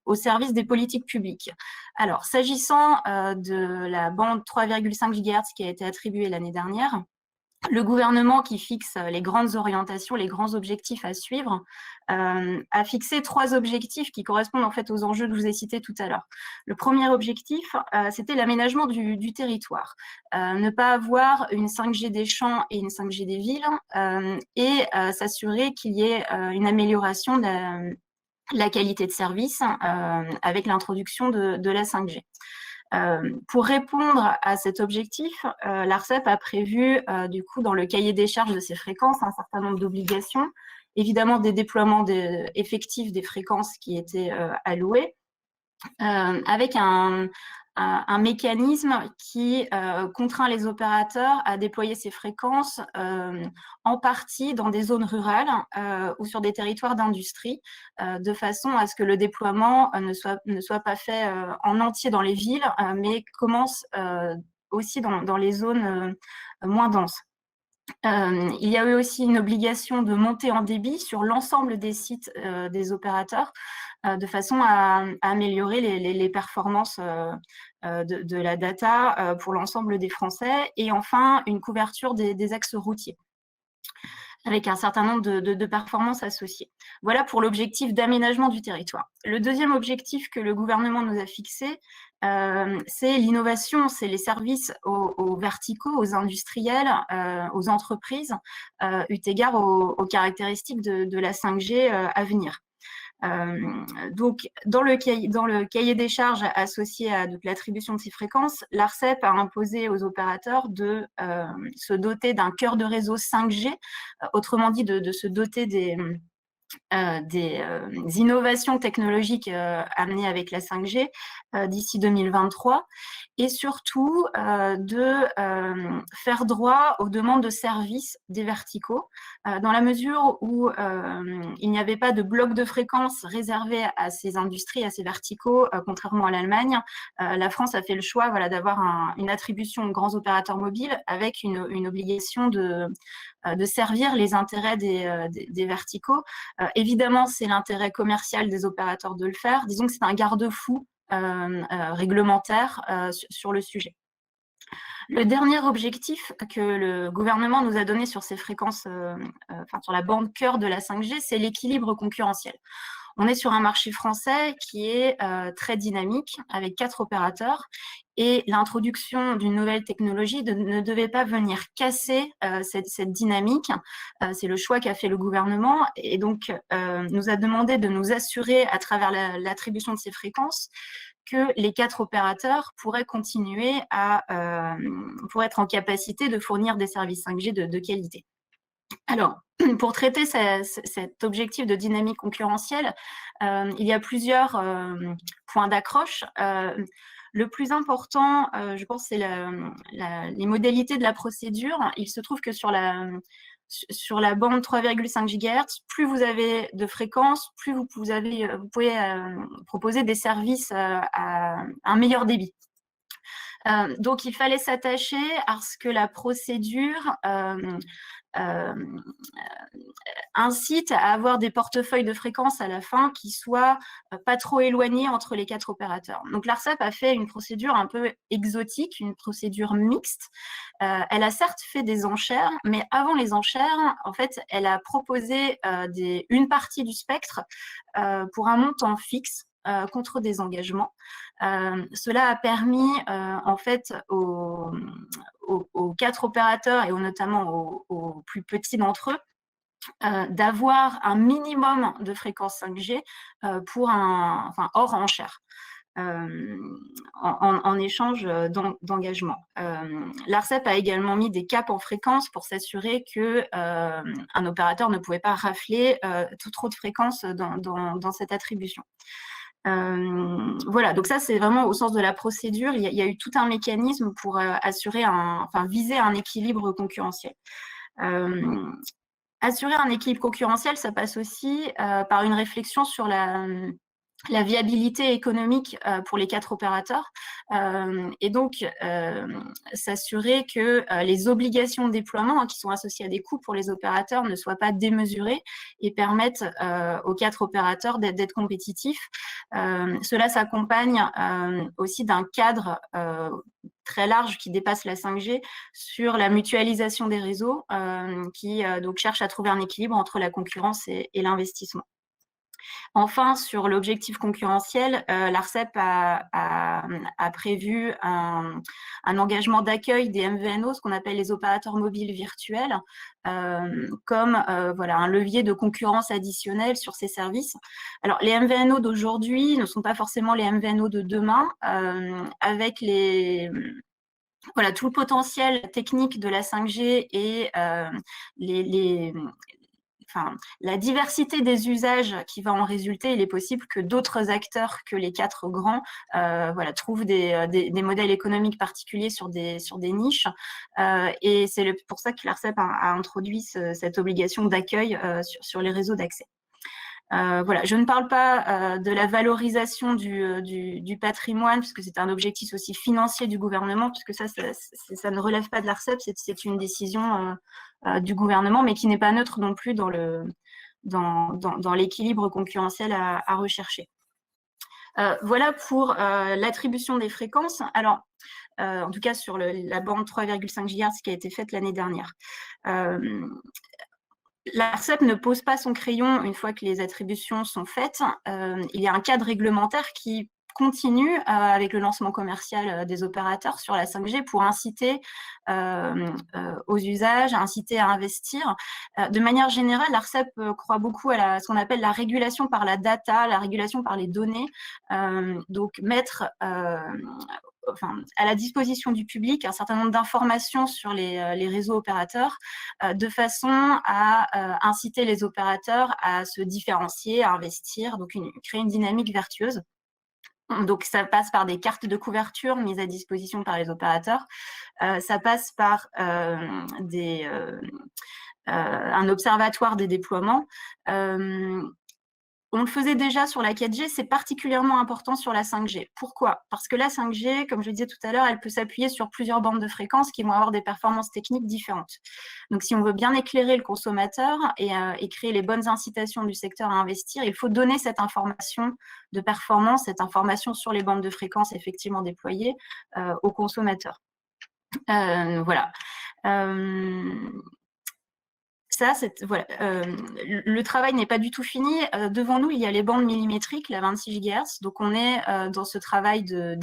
au service des politiques publiques. Alors, s'agissant de la bande 3,5 GHz qui a été attribuée l'année dernière, le gouvernement qui fixe les grandes orientations, les grands objectifs à suivre, a fixé 3 objectifs qui correspondent en fait aux enjeux que je vous ai cités tout à l'heure. Le premier objectif, c'était l'aménagement du territoire. Ne pas avoir une 5G des champs et une 5G des villes et s'assurer qu'il y ait une amélioration de la qualité de service avec l'introduction de la 5G. Pour répondre à cet objectif, l'ARCEP a prévu, du coup, dans le cahier des charges de ces fréquences, un certain nombre d'obligations, évidemment des déploiements effectifs des fréquences qui étaient allouées, avec un mécanisme qui contraint les opérateurs à déployer ces fréquences en partie dans des zones rurales ou sur des territoires d'industrie, de façon à ce que le déploiement ne soit pas fait en entier dans les villes, mais commence aussi dans les zones moins denses. Il y a eu aussi une obligation de monter en débit sur l'ensemble des sites des opérateurs, de façon à améliorer les performances de la data pour l'ensemble des Français. Et enfin, une couverture des axes routiers, avec un certain nombre de performances associées. Voilà pour l'objectif d'aménagement du territoire. Le deuxième objectif que le gouvernement nous a fixé, c'est l'innovation, c'est les services aux verticaux, aux industriels, aux entreprises, eu égard aux caractéristiques de la 5G à venir. Donc, dans le cahier des charges associé à l'attribution de ces fréquences, l'ARCEP a imposé aux opérateurs de se doter d'un cœur de réseau 5G, autrement dit de se doter des innovations technologiques amenées avec la 5G d'ici 2023, et surtout de faire droit aux demandes de services des verticaux, dans la mesure où il n'y avait pas de bloc de fréquences réservé à ces industries, à ces verticaux, contrairement à l'Allemagne. La France a fait le choix d'avoir une attribution aux grands opérateurs mobiles avec une obligation de servir les intérêts des verticaux. Évidemment, c'est l'intérêt commercial des opérateurs de le faire. Disons que c'est un garde-fou réglementaire sur le sujet. Le dernier objectif que le gouvernement nous a donné sur ces fréquences, sur la bande cœur de la 5G, c'est l'équilibre concurrentiel. On est sur un marché français qui est très dynamique, avec 4 opérateurs, et l'introduction d'une nouvelle technologie ne devait pas venir casser cette dynamique. C'est le choix qu'a fait le gouvernement, et donc nous a demandé de nous assurer, à travers l'attribution de ces fréquences, que les 4 opérateurs pourraient continuer pour être en capacité de fournir des services 5G de qualité. Alors, pour traiter cet objectif de dynamique concurrentielle, il y a plusieurs points d'accroche. Le plus important, je pense, c'est les modalités de la procédure. Il se trouve que sur la bande 3,5 GHz, plus vous avez de fréquences, plus vous pouvez proposer des services à un meilleur débit. Donc, il fallait s'attacher à ce que la procédure incite à avoir des portefeuilles de fréquences à la fin qui soient pas trop éloignés entre les 4 opérateurs. Donc, l'ARCEP a fait une procédure un peu exotique, une procédure mixte. Elle a certes fait des enchères, mais avant les enchères, en fait, elle a proposé une partie du spectre pour un montant fixe, contre des engagements. Cela a permis en fait aux 4 opérateurs et notamment aux plus petits d'entre eux d'avoir un minimum de fréquence 5G pour hors enchère. En échange d'engagement. L'ARCEP a également mis des caps en fréquence pour s'assurer qu'un opérateur ne pouvait pas rafler trop de fréquences dans cette attribution. Voilà, donc ça c'est vraiment au sens de la procédure. Il y a eu tout un mécanisme pour viser un équilibre concurrentiel. Assurer un équilibre concurrentiel, ça passe aussi par une réflexion sur la viabilité économique pour les 4 opérateurs et donc s'assurer que les obligations de déploiement qui sont associées à des coûts pour les opérateurs ne soient pas démesurées et permettent aux 4 opérateurs d'être compétitifs. Cela s'accompagne aussi d'un cadre très large qui dépasse la 5G sur la mutualisation des réseaux qui donc cherche à trouver un équilibre entre la concurrence et l'investissement. Enfin, sur l'objectif concurrentiel, l'ARCEP a prévu un engagement d'accueil des MVNO, ce qu'on appelle les opérateurs mobiles virtuels, comme un levier de concurrence additionnelle sur ces services. Alors, les MVNO d'aujourd'hui ne sont pas forcément les MVNO de demain, avec tout le potentiel technique de la 5G et la diversité des usages qui va en résulter, il est possible que d'autres acteurs que les 4 grands trouvent des modèles économiques particuliers sur des niches. Et c'est pour ça que l'ARCEP a introduit cette obligation d'accueil sur les réseaux d'accès. Je ne parle pas de la valorisation du patrimoine, puisque c'est un objectif aussi financier du gouvernement, puisque ça ne relève pas de l'ARCEP, c'est une décision du gouvernement, mais qui n'est pas neutre non plus dans l'équilibre concurrentiel à rechercher. Voilà pour l'attribution des fréquences. Alors, en tout cas sur la bande 3,5 GHz qui a été faite l'année dernière. L'ARCEP ne pose pas son crayon une fois que les attributions sont faites. Il y a un cadre réglementaire qui continue avec le lancement commercial des opérateurs sur la 5G pour inciter aux usages, inciter à investir. De manière générale, l'ARCEP croit beaucoup à ce qu'on appelle la régulation par la data, la régulation par les données. Donc, mettre à la disposition du public un certain nombre d'informations sur les réseaux opérateurs de façon à inciter les opérateurs à se différencier, à investir, donc créer une dynamique vertueuse. Donc, ça passe par des cartes de couverture mises à disposition par les opérateurs. Ça passe par un observatoire des déploiements. On le faisait déjà sur la 4G, c'est particulièrement important sur la 5G. Pourquoi? Parce que la 5G, comme je le disais tout à l'heure, elle peut s'appuyer sur plusieurs bandes de fréquences qui vont avoir des performances techniques différentes. Donc, si on veut bien éclairer le consommateur et créer les bonnes incitations du secteur à investir, il faut donner cette information de performance, cette information sur les bandes de fréquences effectivement déployées aux consommateurs. Voilà. Le travail n'est pas du tout fini. Devant nous, il y a les bandes millimétriques, la 26 GHz. Donc, on est dans ce travail on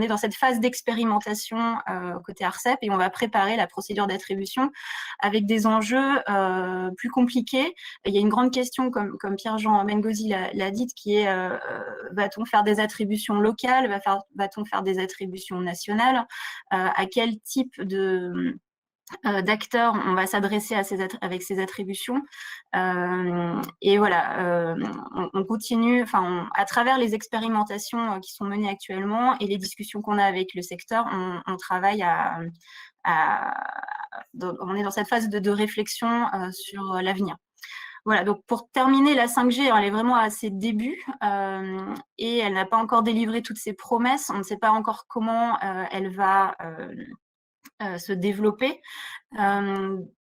est dans cette phase d'expérimentation côté ARCEP et on va préparer la procédure d'attribution avec des enjeux plus compliqués. Il y a une grande question, comme Pierre-Jean Mengosi l'a dit, qui est va-t-on faire des attributions locales, va-t-on faire des attributions nationales, à quel type d'acteurs on va s'adresser avec ces attributions et voilà, on continue à travers les expérimentations qui sont menées actuellement et les discussions qu'on a avec le secteur, on travaille on est dans cette phase de réflexion sur l'avenir. Voilà, donc pour terminer, la 5G, elle est vraiment à ses débuts et elle n'a pas encore délivré toutes ses promesses. On ne sait pas encore comment elle va se développer.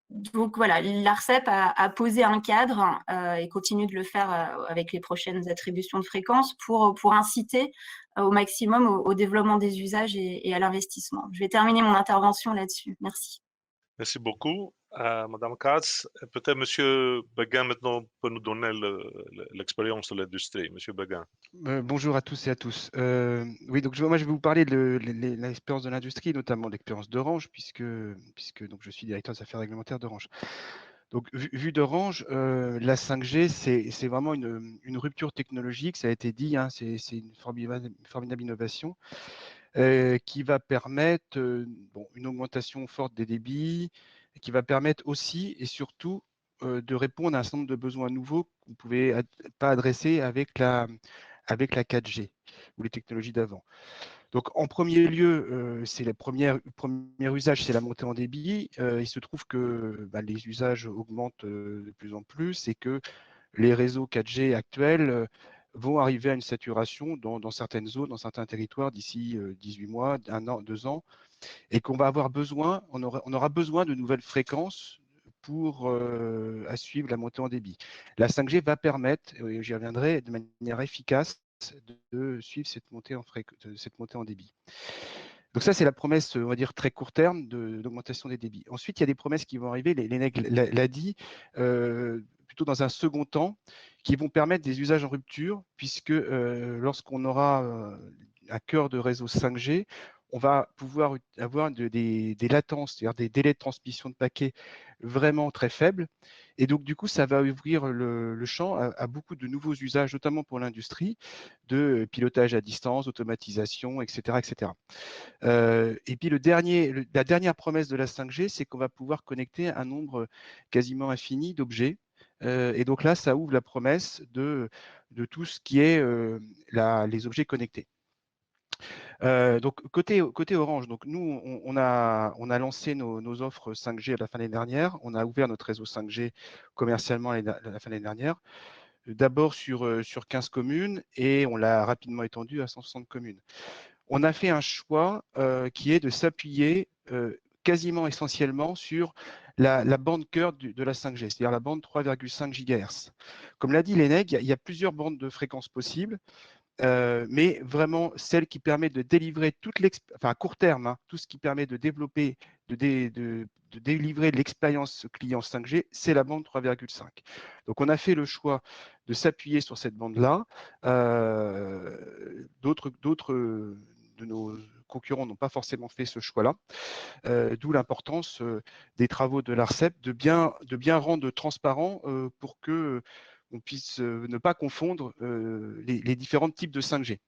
Donc voilà, l'ARCEP a posé un cadre et continue de le faire avec les prochaines attributions de fréquences pour inciter au maximum au développement des usages et à l'investissement. Je vais terminer mon intervention là-dessus. Merci. Merci beaucoup. Madame Katz, peut-être Monsieur Beguin maintenant peut nous donner l'expérience de l'industrie. Monsieur Beguin. Bonjour à tous et à tous. Oui, donc moi je vais vous parler de l'expérience de l'industrie, notamment l'expérience d'Orange, puisque donc je suis directeur des affaires réglementaires d'Orange. Donc vu d'Orange, la 5G c'est vraiment une rupture technologique, ça a été dit, hein, c'est une formidable innovation qui va permettre une augmentation forte des débits, qui va permettre aussi et surtout de répondre à un certain nombre de besoins nouveaux qu'on ne pouvait pas adresser avec la 4G ou les technologies d'avant. Donc, en premier lieu, c'est le premier usage, c'est la montée en débit. Il se trouve que les usages augmentent de plus en plus et que les réseaux 4G actuels vont arriver à une saturation dans certaines zones, dans certains territoires d'ici 18 mois, 1 an, 2 ans, et qu'on va avoir besoin, on aura besoin de nouvelles fréquences pour suivre la montée en débit. La 5G va permettre, j'y reviendrai, de manière efficace de suivre cette montée en débit. Donc ça, c'est la promesse, on va dire, très court terme d'augmentation des débits. Ensuite, il y a des promesses qui vont arriver, l'ENEC l'a dit, plutôt dans un second temps, qui vont permettre des usages en rupture, puisque lorsqu'on aura un cœur de réseau 5G, on va pouvoir avoir des latences, c'est-à-dire des délais de transmission de paquets vraiment très faibles. Et donc, du coup, ça va ouvrir le champ à beaucoup de nouveaux usages, notamment pour l'industrie, de pilotage à distance, automatisation, etc. etc. Et puis la dernière promesse de la 5G, c'est qu'on va pouvoir connecter un nombre quasiment infini d'objets. Et donc là, ça ouvre la promesse de tout ce qui est les objets connectés. Donc côté Orange, donc nous on a lancé nos offres 5G à la fin de l'année dernière. On a ouvert notre réseau 5G commercialement à la fin de l'année dernière. D'abord sur 15 communes et on l'a rapidement étendu à 160 communes. On a fait un choix qui est de s'appuyer quasiment essentiellement sur la bande cœur de la 5G, c'est-à-dire la bande 3,5 GHz. Comme l'a dit l'ENEG, il y a plusieurs bandes de fréquences possibles, mais vraiment celle qui permet de délivrer à court terme, hein, tout ce qui permet de développer, de délivrer l'expérience client 5G, c'est la bande 3,5. Donc on a fait le choix de s'appuyer sur cette bande-là. D'autres de nos concurrents n'ont pas forcément fait ce choix-là, d'où l'importance des travaux de l'ARCEP de bien rendre transparent pour que on puisse ne pas confondre les différents types de 5G.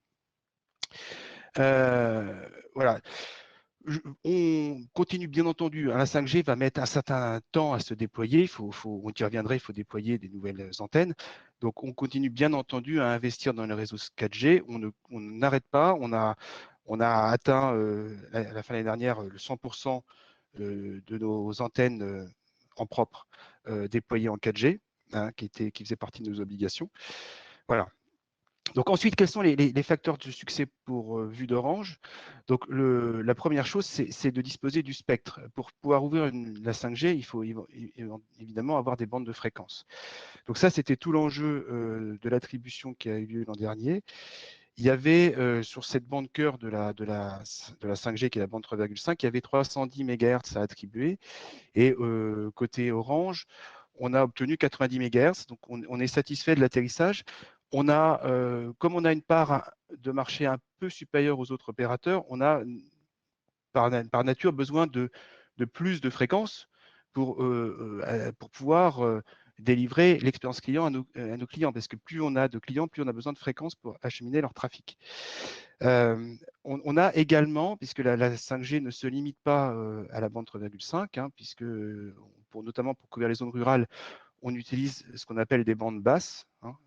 Voilà. On continue bien entendu, la 5G va mettre un certain temps à se déployer, on y reviendrait, il faut déployer des nouvelles antennes. Donc on continue bien entendu à investir dans le réseau 4G, on n'arrête pas, on a atteint à la fin de l'année dernière le 100% de nos antennes en propre déployées en 4G, hein, qui faisait partie de nos obligations. Voilà. Donc ensuite, quels sont les facteurs de succès pour vue d'Orange? Donc la première chose, c'est de disposer du spectre. Pour pouvoir ouvrir la 5G, il faut évidemment avoir des bandes de fréquences. Donc ça, c'était tout l'enjeu de l'attribution qui a eu lieu l'an dernier. Il y avait sur cette bande cœur de la 5G, qui est la bande 3,5, il y avait 310 MHz à attribuer. Et côté Orange, on a obtenu 90 MHz. Donc on est satisfait de l'atterrissage. On a, comme on a une part de marché un peu supérieure aux autres opérateurs, on a par nature besoin de plus de fréquences pour pouvoir délivrer l'expérience client à nos clients, parce que plus on a de clients, plus on a besoin de fréquences pour acheminer leur trafic. On a également, puisque la 5G ne se limite pas à la bande 3,5, hein, puisque notamment pour couvrir les zones rurales, on utilise ce qu'on appelle des bandes basses, hein,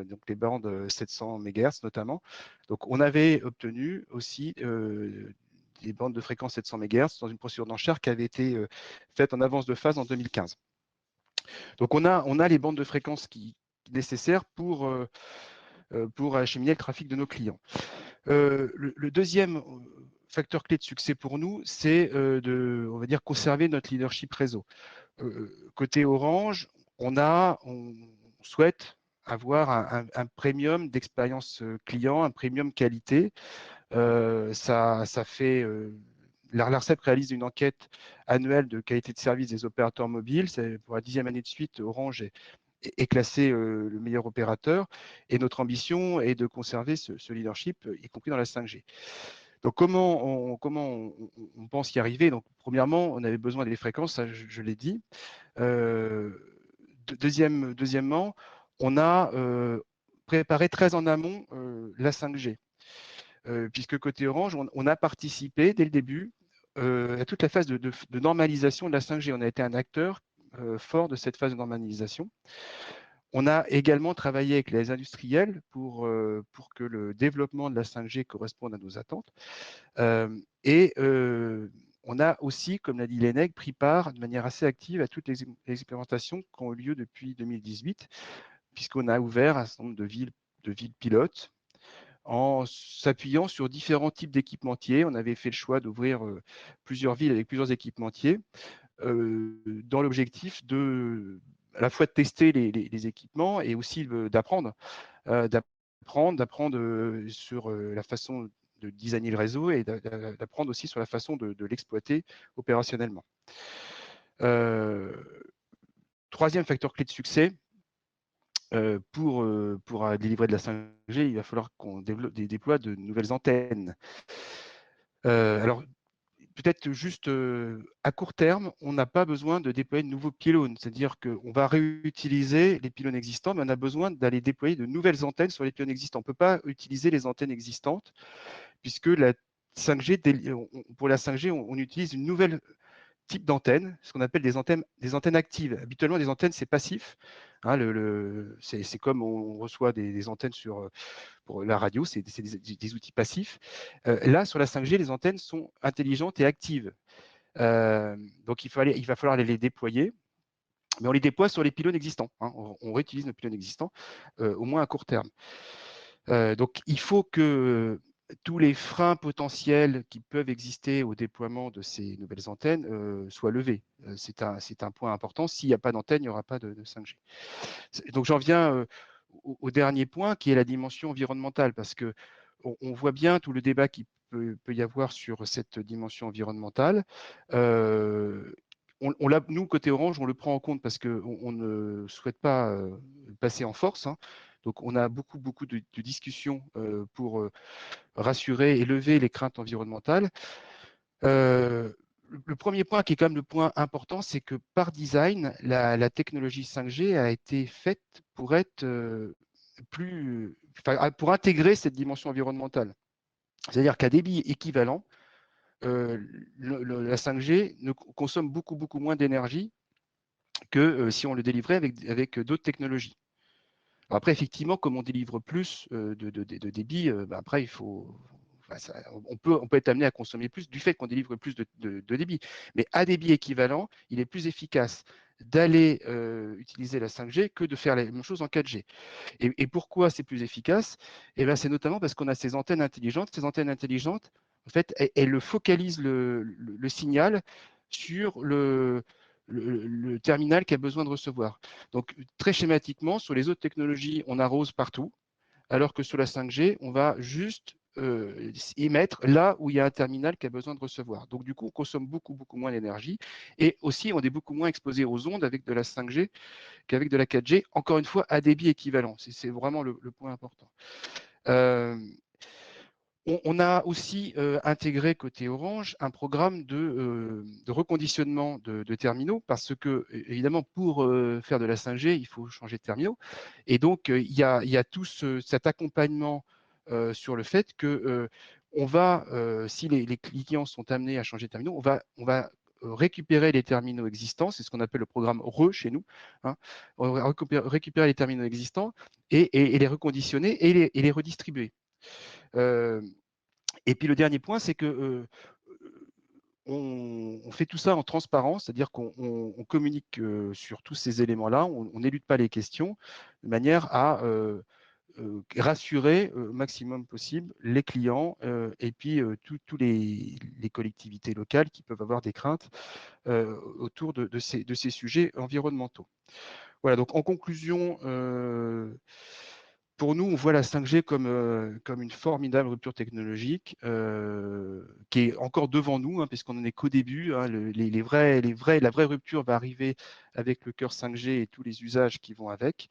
donc les bandes 700 MHz notamment. Donc on avait obtenu aussi des bandes de fréquence 700 MHz dans une procédure d'enchère qui avait été faite en avance de phase en 2015. Donc on a les bandes de fréquence nécessaires pour acheminer le trafic de nos clients. Le deuxième facteur clé de succès pour nous, c'est on va dire, conserver notre leadership réseau. Côté Orange, on souhaite avoir un premium d'expérience client, un premium qualité. Ça fait l'ARCEP réalise une enquête annuelle de qualité de service des opérateurs mobiles. C'est pour la 10e année de suite, Orange est classé le meilleur opérateur. Et notre ambition est de conserver ce leadership, y compris dans la 5G. Donc, comment on pense y arriver? Donc, premièrement, on avait besoin des fréquences, ça, je l'ai dit. Deuxièmement, on a préparé très en amont la 5G, puisque côté Orange, on a participé dès le début à toute la phase de normalisation de la 5G. On a été un acteur fort de cette phase de normalisation. On a également travaillé avec les industriels pour que le développement de la 5G corresponde à nos attentes. On a aussi, comme l'a dit l'ENEG, pris part de manière assez active à toutes les expérimentations qui ont eu lieu depuis 2018, puisqu'on a ouvert un certain nombre de villes pilotes en s'appuyant sur différents types d'équipementiers. On avait fait le choix d'ouvrir plusieurs villes avec plusieurs équipementiers dans l'objectif à la fois de tester les équipements et aussi d'apprendre sur la façon de designer le réseau et d'apprendre aussi sur la façon de l'exploiter opérationnellement. Troisième facteur clé de succès, pour délivrer de la 5G, il va falloir qu'on déploie de nouvelles antennes. Alors, peut-être juste à court terme, on n'a pas besoin de déployer de nouveaux pylônes, c'est-à-dire qu'on va réutiliser les pylônes existants, mais on a besoin d'aller déployer de nouvelles antennes sur les pylônes existants. On ne peut pas utiliser les antennes existantes, puisque la 5G, pour la 5G, on utilise une nouvelle type d'antenne, ce qu'on appelle des antennes actives. Habituellement, des antennes, c'est passif. Hein, c'est comme on reçoit des antennes pour la radio, c'est des outils passifs. Là, sur la 5G, les antennes sont intelligentes et actives. Donc, il va falloir les déployer, mais on les déploie sur les pylônes existants. Hein. On réutilise nos pylônes existants, au moins à court terme. Donc, il faut que tous les freins potentiels qui peuvent exister au déploiement de ces nouvelles antennes soient levés. C'est un point important. S'il n'y a pas d'antenne, il n'y aura pas de 5G. Donc, j'en viens au dernier point, qui est la dimension environnementale, parce que on voit bien tout le débat qui peut y avoir sur cette dimension environnementale. Nous, côté Orange, on le prend en compte parce qu'on ne souhaite pas passer en force. Hein. Donc, on a beaucoup de discussions pour rassurer et lever les craintes environnementales. Le premier point, qui est quand même le point important, c'est que par design, la technologie 5G a été faite pour être pour intégrer cette dimension environnementale. C'est-à-dire qu'à débit équivalent, la 5G consomme beaucoup moins d'énergie que si on le délivrait avec d'autres technologies. Alors après, effectivement, comme on délivre plus de débit, après, on peut être amené à consommer plus du fait qu'on délivre plus de débit. Mais à débit équivalent, il est plus efficace d'aller utiliser la 5G que de faire la même chose en 4G. Et pourquoi c'est plus efficace? C'est notamment parce qu'on a ces antennes intelligentes. Ces antennes intelligentes, en fait, elles focalisent le signal sur le terminal qui a besoin de recevoir. Donc, très schématiquement, sur les autres technologies, on arrose partout, alors que sur la 5G, on va juste émettre là où il y a un terminal qui a besoin de recevoir. Donc, du coup, on consomme beaucoup moins d'énergie et aussi, on est beaucoup moins exposé aux ondes avec de la 5G qu'avec de la 4G, encore une fois, à débit équivalent. C'est vraiment le point important. On a aussi intégré côté Orange un programme de reconditionnement de terminaux parce que, évidemment, pour faire de la 5G, il faut changer de terminaux. Et donc, il y a tout cet accompagnement sur le fait que si les clients sont amenés à changer de terminaux, on va récupérer les terminaux existants, c'est ce qu'on appelle le programme RE chez nous. Hein. On va récupérer les terminaux existants et les reconditionner et les redistribuer. Et puis le dernier point, c'est que on fait tout ça en transparence, c'est-à-dire qu'on communique sur tous ces éléments-là, on n'élude pas les questions, de manière à rassurer au maximum possible les clients et puis tous les collectivités locales qui peuvent avoir des craintes autour de ces sujets environnementaux. Voilà, donc en conclusion, pour nous, on voit la 5G comme une formidable rupture technologique qui est encore devant nous, puisqu'on n'en est qu'au début. La vraie rupture va arriver avec le cœur 5G et tous les usages qui vont avec.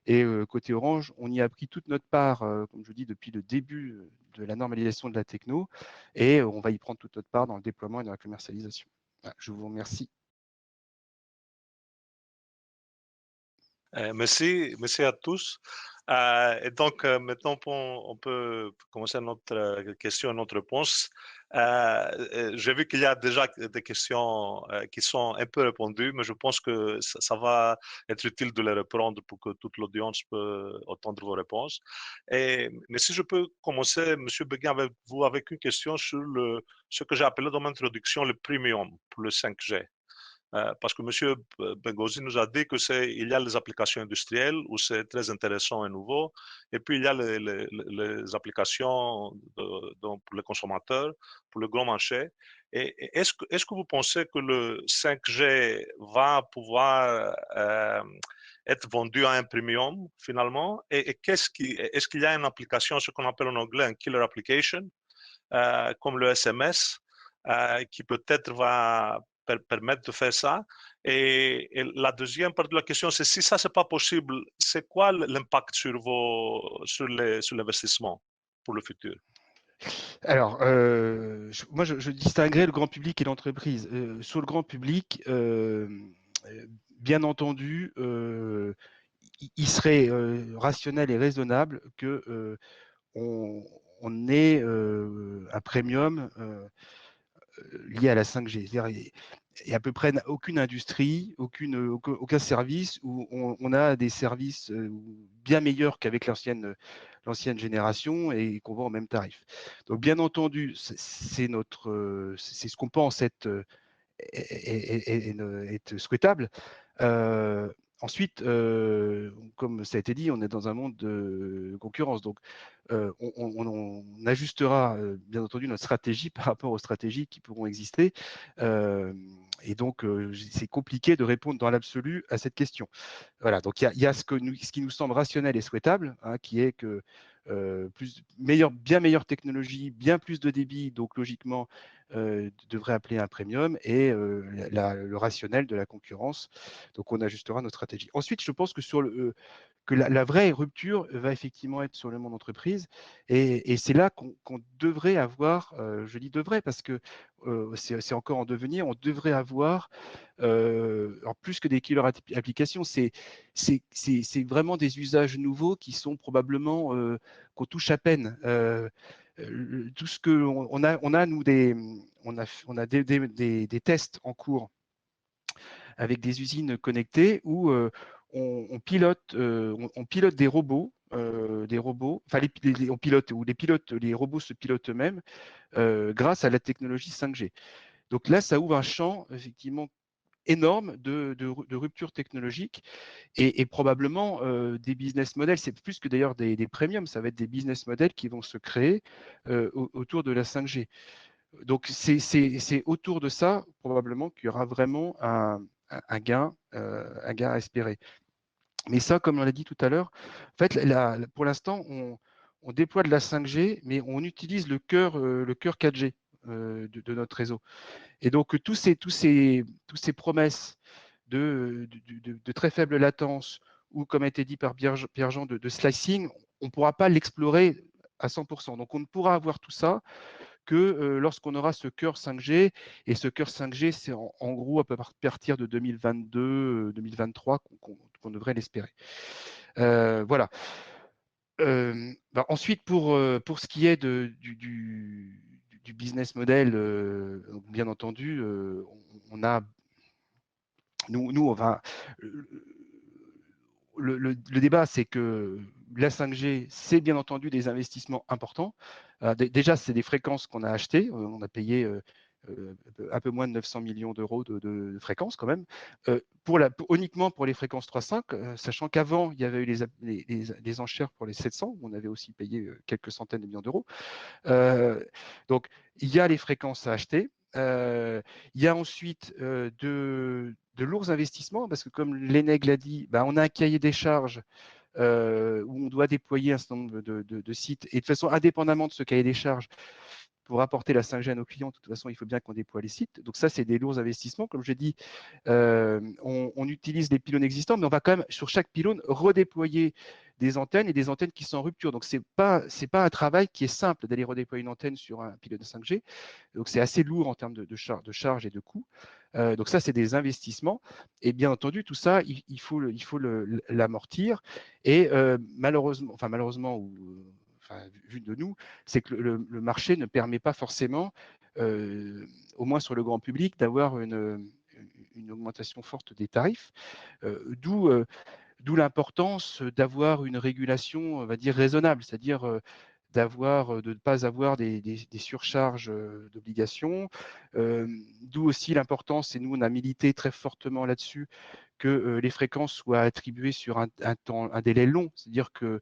Et côté Orange, on y a pris toute notre part, comme je dis, depuis le début de la normalisation de la techno, et on va y prendre toute notre part dans le déploiement et dans la commercialisation. Voilà, je vous remercie. Merci à tous. Et donc, maintenant, on peut commencer notre question et notre réponse. J'ai vu qu'il y a déjà des questions qui sont un peu répondues, mais je pense que ça va être utile de les reprendre pour que toute l'audience peut entendre vos réponses. Mais si je peux commencer, M. Beguin, avec vous, avec une question sur ce que j'ai appelé dans mon introduction le premium pour le 5G. Parce que M. Bengozi nous a dit qu'il y a les applications industrielles où c'est très intéressant et nouveau, et puis il y a les applications pour les consommateurs, pour le grand marché. Et est-ce que vous pensez que le 5G va pouvoir être vendu à un premium finalement? Et est-ce qu'il y a une application, ce qu'on appelle en anglais un killer application, comme le SMS, qui peut-être va permettre de faire ça. Et la deuxième partie de la question, c'est si ça, c'est pas possible, c'est quoi l'impact sur l'investissement pour le futur? Alors, moi, je distinguerais le grand public et l'entreprise. Sur le grand public, bien entendu, il serait rationnel et raisonnable que on ait un premium lié à la 5G. C'est-à-dire, il n'y a à peu près aucune industrie, aucun service où on a des services bien meilleurs qu'avec l'ancienne génération et qu'on vend au même tarif. Donc, bien entendu, c'est ce qu'on pense être souhaitable. Ensuite, comme ça a été dit, on est dans un monde de concurrence. Donc, on ajustera bien entendu notre stratégie par rapport aux stratégies qui pourront exister. Et donc, c'est compliqué de répondre dans l'absolu à cette question. Voilà, donc il y a ce qui nous semble rationnel et souhaitable, qui est que bien meilleure technologie, bien plus de débit, donc logiquement devrait appeler un premium, et le rationnel de la concurrence. Donc on ajustera notre stratégie. Ensuite, je pense que que la vraie rupture va effectivement être sur le monde entreprise, et c'est là qu'on devrait avoir, je dis devrait parce que c'est encore en devenir, on devrait avoir, en plus que des killer applications, c'est vraiment des usages nouveaux qui sont probablement qu'on touche à peine. Tout ce que on a nous on a des tests en cours avec des usines connectées où on pilote des robots. Enfin on pilote, ou les robots se pilotent eux-mêmes grâce à la technologie 5G. Donc là, ça ouvre un champ effectivement énorme de rupture technologique, et probablement des business models. C'est plus que d'ailleurs des premiums, ça va être des business models qui vont se créer autour de la 5G. Donc c'est autour de ça probablement qu'il y aura vraiment un gain à espérer. Mais ça, comme on l'a dit tout à l'heure, en fait, pour l'instant, on déploie de la 5G, mais on utilise le cœur 4G de notre réseau. Et donc, tous ces promesses de très faible latence, ou comme a été dit par Pierre-Jean, de slicing, on ne pourra pas l'explorer à 100%. Donc, on ne pourra avoir tout ça que lorsqu'on aura ce cœur 5G. Et ce cœur 5G, c'est en gros à partir de 2022-2023 qu'on devrait l'espérer. Voilà. Ensuite, pour ce qui est du business model, bien entendu, on a nous enfin le débat, c'est que la 5G, c'est bien entendu des investissements importants. Déjà, c'est des fréquences qu'on a achetées. On a payé un peu moins de 900 millions d'euros de fréquences quand même, uniquement pour les fréquences 3.5, sachant qu'avant, il y avait eu les enchères pour les 700, où on avait aussi payé quelques centaines de millions d'euros. Donc, il y a les fréquences à acheter. Il y a ensuite de lourds investissements, parce que comme l'ENEG l'a dit, on a un cahier des charges où on doit déployer un certain nombre de sites, et de façon indépendamment de ce cahier des charges, pour apporter la 5G à nos clients, de toute façon, il faut bien qu'on déploie les sites. Donc ça, c'est des lourds investissements. Comme je dis, on utilise les pylônes existants, mais on va quand même, sur chaque pylône, redéployer des antennes, et des antennes qui sont en rupture. Donc, c'est pas un travail qui est simple d'aller redéployer une antenne sur un pylône 5G. Donc, c'est assez lourd en termes de charge et de coûts. Donc ça, c'est des investissements. Et bien entendu, tout ça, il faut l'amortir. Et malheureusement, vu de nous, c'est que le marché ne permet pas forcément, au moins sur le grand public, d'avoir une augmentation forte des tarifs, d'où l'importance d'avoir une régulation, on va dire, raisonnable, c'est-à-dire de ne pas avoir des surcharges d'obligations, d'où aussi l'importance, et nous on a milité très fortement là-dessus, que les fréquences soient attribuées sur un délai long, c'est-à-dire que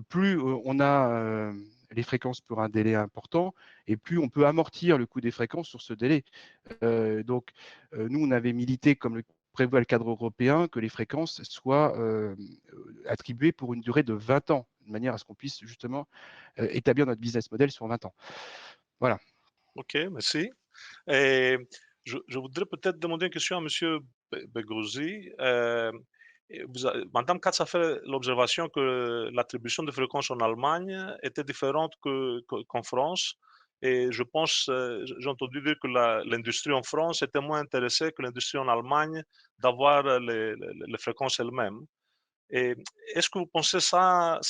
plus on a les fréquences pour un délai important, et plus on peut amortir le coût des fréquences sur ce délai. Donc, nous, on avait milité, comme le prévoit le cadre européen, que les fréquences soient attribuées pour une durée de 20 ans, de manière à ce qu'on puisse justement établir notre business model sur 20 ans. Voilà. Ok, merci. Et je voudrais peut-être demander une question à M. Begrozi. Madame Katz a fait l'observation que l'attribution de fréquences en Allemagne était différente qu'en France. Et je pense, j'ai entendu dire que l'industrie en France était moins intéressée que l'industrie en Allemagne d'avoir les fréquences elles-mêmes. Et est-ce que vous pensez ça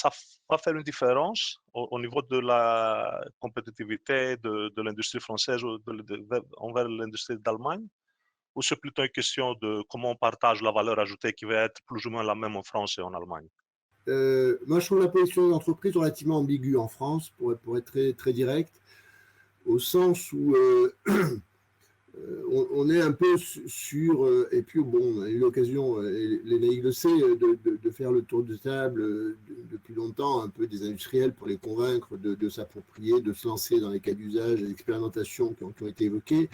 va faire une différence au niveau de la compétitivité de l'industrie française envers l'industrie d'Allemagne? Ou c'est plutôt une question de comment on partage la valeur ajoutée qui va être plus ou moins la même en France et en Allemagne? Moi, je trouve la position de l'entreprise relativement ambiguë en France, pour être très, très direct, au sens où on est un peu sur, et puis bon, on a eu l'occasion, Lénaïque le sait, de faire le tour de table depuis longtemps, un peu des industriels, pour les convaincre de s'approprier, de se lancer dans les cas d'usage et d'expérimentation qui ont été évoqués.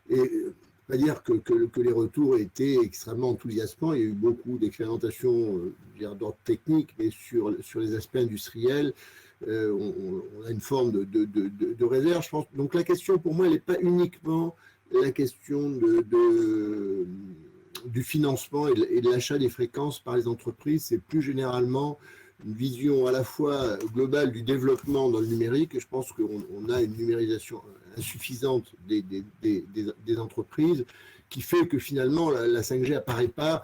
Et pas dire que les retours étaient extrêmement enthousiasmants. Il y a eu beaucoup d'expérimentations d'ordre technique, mais sur les aspects industriels, on a une forme de réserve, je pense. Donc la question, pour moi, elle n'est pas uniquement la question du financement et de l'achat des fréquences par les entreprises, c'est plus généralement une vision à la fois globale du développement dans le numérique, et je pense qu'on a une numérisation insuffisante des entreprises, qui fait que finalement la 5G n'apparaît pas,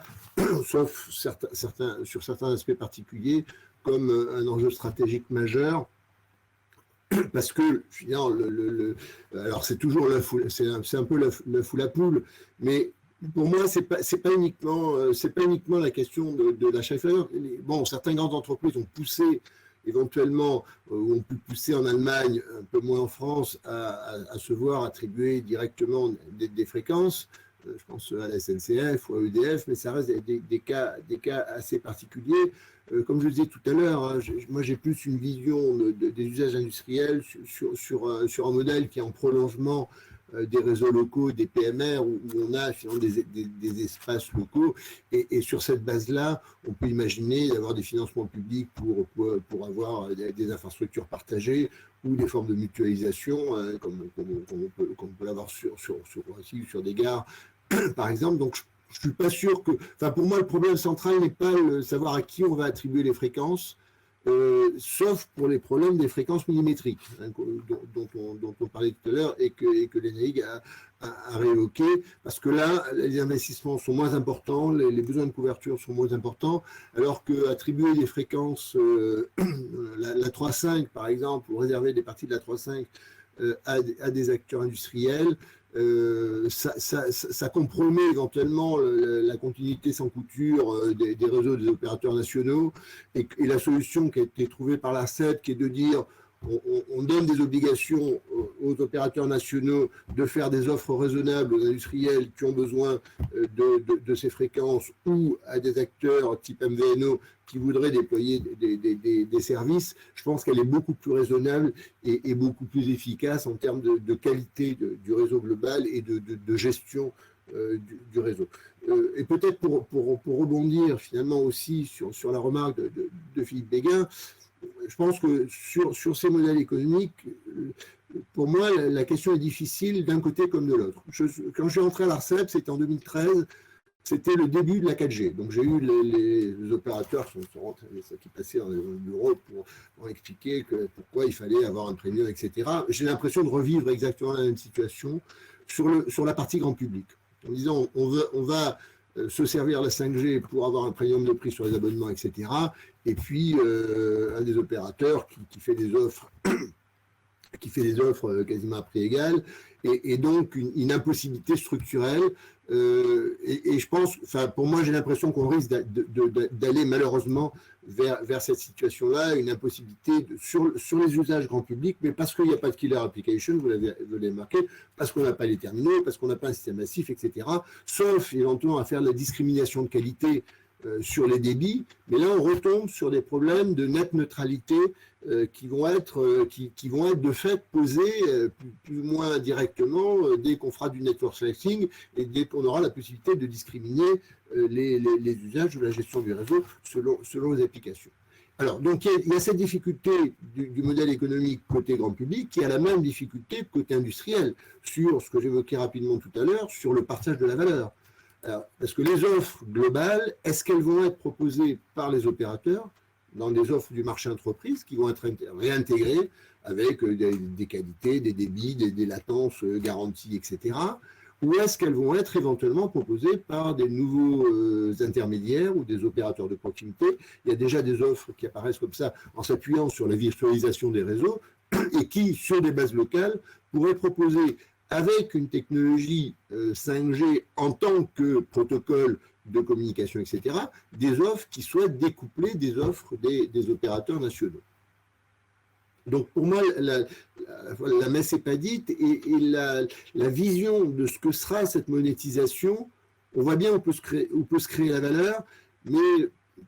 sauf sur certains aspects particuliers, comme un enjeu stratégique majeur. Parce que finalement, alors c'est toujours c'est un peu l'œuf ou la poule, mais pour moi, c'est pas uniquement la question de l'achat de fréquences. Bon, certaines grandes entreprises ont poussé éventuellement, ont pu pousser en Allemagne, un peu moins en France, à se voir attribuer directement des fréquences. Je pense à la SNCF ou à EDF, mais ça reste des cas assez particuliers. Comme je le disais tout à l'heure, moi j'ai plus une vision des usages industriels sur un modèle qui est en prolongement des réseaux locaux, des PMR, où on a finalement des espaces locaux, et sur cette base-là, on peut imaginer d'avoir des financements publics pour avoir des infrastructures partagées ou des formes de mutualisation, comme on peut l'avoir sur des gares, par exemple. Donc je ne suis pas sûr que... Enfin, pour moi, le problème central n'est pas de savoir à qui on va attribuer les fréquences, sauf pour les problèmes des fréquences millimétriques, hein, dont on parlait tout à l'heure, et que Lénaïque a réévoqué, parce que là, les investissements sont moins importants, les besoins de couverture sont moins importants, alors qu'attribuer des fréquences, la 3.5 par exemple, ou réserver des parties de la 3.5 à des acteurs industriels, ça compromet éventuellement la continuité sans couture des réseaux des opérateurs nationaux, et la solution qui a été trouvée par l'ARCEP, qui est de dire on donne des obligations aux opérateurs nationaux de faire des offres raisonnables aux industriels qui ont besoin de ces fréquences, ou à des acteurs type MVNO qui voudraient déployer des services. Je pense qu'elle est beaucoup plus raisonnable et beaucoup plus efficace en termes de qualité du réseau global et de gestion du réseau. Et peut-être pour rebondir finalement aussi sur la remarque de Philippe Béguin, je pense que sur ces modèles économiques, pour moi, la question est difficile d'un côté comme de l'autre. Quand je suis entré à l'ARCEP, c'était en 2013, c'était le début de la 4G. Donc j'ai eu les opérateurs qui passaient dans le bureau pour expliquer pourquoi il fallait avoir un premium, etc. J'ai l'impression de revivre exactement la même situation sur la partie grand public. En disant, on va se servir la 5G pour avoir un premium de prix sur les abonnements, etc. Et puis, un des opérateurs qui fait des offres quasiment à prix égal, et donc une impossibilité structurelle. Et je pense, pour moi, j'ai l'impression qu'on risque d'aller malheureusement vers cette situation-là, une impossibilité sur les usages grand public, mais parce qu'il n'y a pas de killer application, vous l'avez marqué, parce qu'on n'a pas les terminaux, parce qu'on n'a pas un système massif, etc. Sauf éventuellement à faire de la discrimination de qualité sur les débits, mais là on retombe sur des problèmes de net neutralité qui vont être de fait posés plus ou moins directement dès qu'on fera du network slicing et dès qu'on aura la possibilité de discriminer les usages de la gestion du réseau selon les applications. Alors, donc il y a cette difficulté du modèle économique côté grand public qui a la même difficulté côté industriel sur ce que j'évoquais rapidement tout à l'heure, sur le partage de la valeur. Alors, parce que les offres globales, est-ce qu'elles vont être proposées par les opérateurs dans des offres du marché entreprise qui vont être réintégrées avec des qualités, des débits, des latences garanties, etc. Ou est-ce qu'elles vont être éventuellement proposées par des nouveaux intermédiaires ou des opérateurs de proximité? Il y a déjà des offres qui apparaissent comme ça en s'appuyant sur la virtualisation des réseaux et qui, sur des bases locales, pourraient proposer avec une technologie 5G en tant que protocole de communication, etc., des offres qui soient découplées des offres des opérateurs nationaux. Donc pour moi, la messe n'est pas dite et la vision de ce que sera cette monétisation, on voit bien où peut se créer la valeur, mais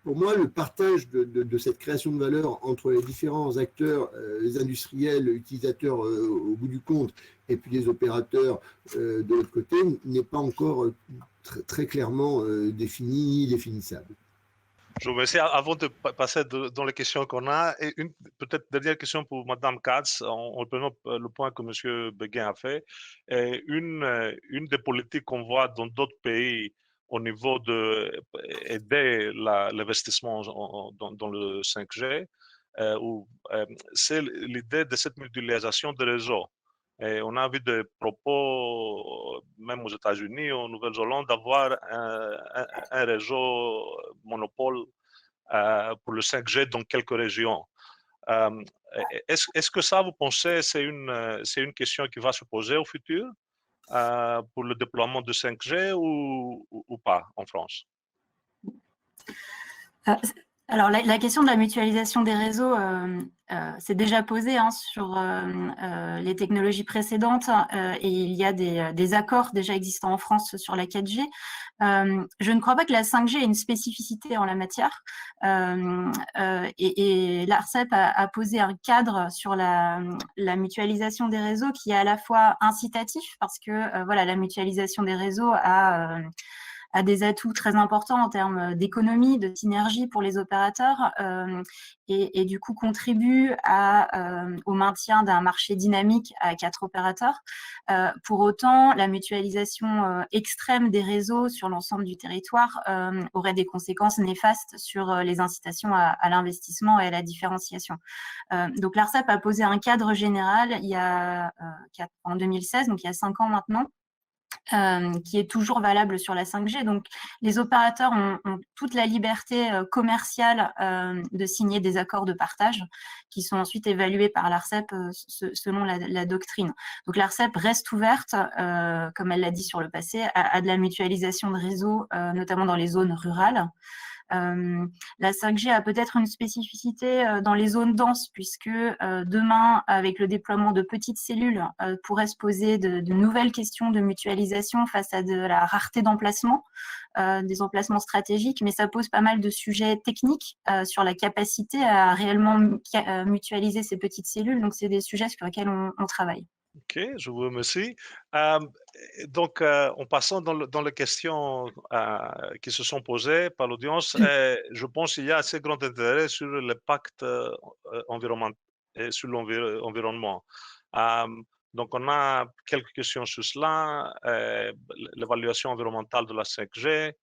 pour moi, le partage de cette création de valeur entre les différents acteurs, les industriels, utilisateurs au bout du compte, et puis les opérateurs de l'autre côté, n'est pas encore très clairement défini ni définissable. Je vous remercie. Avant de passer dans les questions qu'on a, et une peut-être dernière question pour Madame Katz, en reprenant le point que Monsieur Béguin a fait. Et une des politiques qu'on voit dans d'autres pays au niveau d'aider l'investissement dans le 5G, c'est l'idée de cette mutualisation des réseaux. Et on a vu des propos, même aux États-Unis, en Nouvelle-Zélande, d'avoir un réseau monopole pour le 5G dans quelques régions. Est-ce que ça, vous pensez, c'est une question qui va se poser au futur pour le déploiement de 5G ou pas en France? Alors, la question de la mutualisation des réseaux s'est déjà posée sur les technologies précédentes et il y a des accords déjà existants en France sur la 4G. Je ne crois pas que la 5G ait une spécificité en la matière et l'ARCEP a posé un cadre sur la mutualisation des réseaux qui est à la fois incitatif parce que voilà, la mutualisation des réseaux a des atouts très importants en termes d'économie, de synergie pour les opérateurs et du coup contribue au maintien d'un marché dynamique à 4 opérateurs. Pour autant, la mutualisation extrême des réseaux sur l'ensemble du territoire aurait des conséquences néfastes sur les incitations à l'investissement et à la différenciation. Donc l'ARCEP a posé un cadre général en 2016, donc il y a 5 ans maintenant, qui est toujours valable sur la 5G. Donc, les opérateurs ont toute la liberté commerciale de signer des accords de partage qui sont ensuite évalués par l'ARCEP selon la doctrine. Donc, l'ARCEP reste ouverte, comme elle l'a dit sur le passé, à de la mutualisation de réseaux, notamment dans les zones rurales. La 5G a peut-être une spécificité dans les zones denses puisque demain, avec le déploiement de petites cellules, pourrait se poser de nouvelles questions de mutualisation face à de la rareté d'emplacement, des emplacements stratégiques, mais ça pose pas mal de sujets techniques sur la capacité à réellement mutualiser ces petites cellules. Donc, c'est des sujets sur lesquels on travaille. Ok, je vous remercie. Donc, en passant dans les questions qui se sont posées par l'audience, je pense qu'il y a assez grand intérêt sur l'impact environnemental et sur l'environnement. Euh, donc, on a quelques questions sur cela, l'évaluation environnementale de la 5G,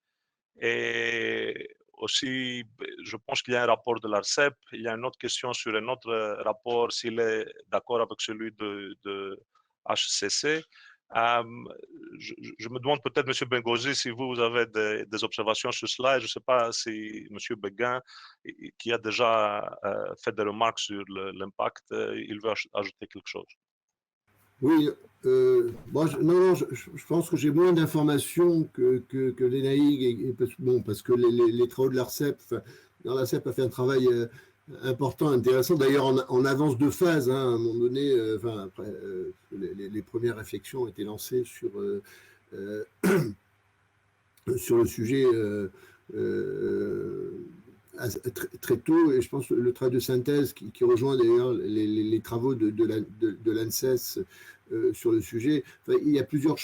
et aussi, je pense qu'il y a un rapport de l'ARCEP. Il y a une autre question sur un autre rapport, s'il est d'accord avec celui de HCC. Je me demande peut-être, M. Bengozi, si vous avez des observations sur cela. Et je ne sais pas si M. Béguin, qui a déjà fait des remarques sur l'impact, il veut ajouter quelque chose. Oui, je pense que j'ai moins d'informations que l'ENAIG, parce que les travaux de l'ARCEP, l'ARCEP a fait un travail important, intéressant, d'ailleurs en avance de phase, hein, à un moment donné, après, les premières réflexions ont été lancées sur le sujet très tôt, et je pense que le travail de synthèse qui rejoint d'ailleurs les travaux de l'ANSES sur le sujet. Enfin, il y a plusieurs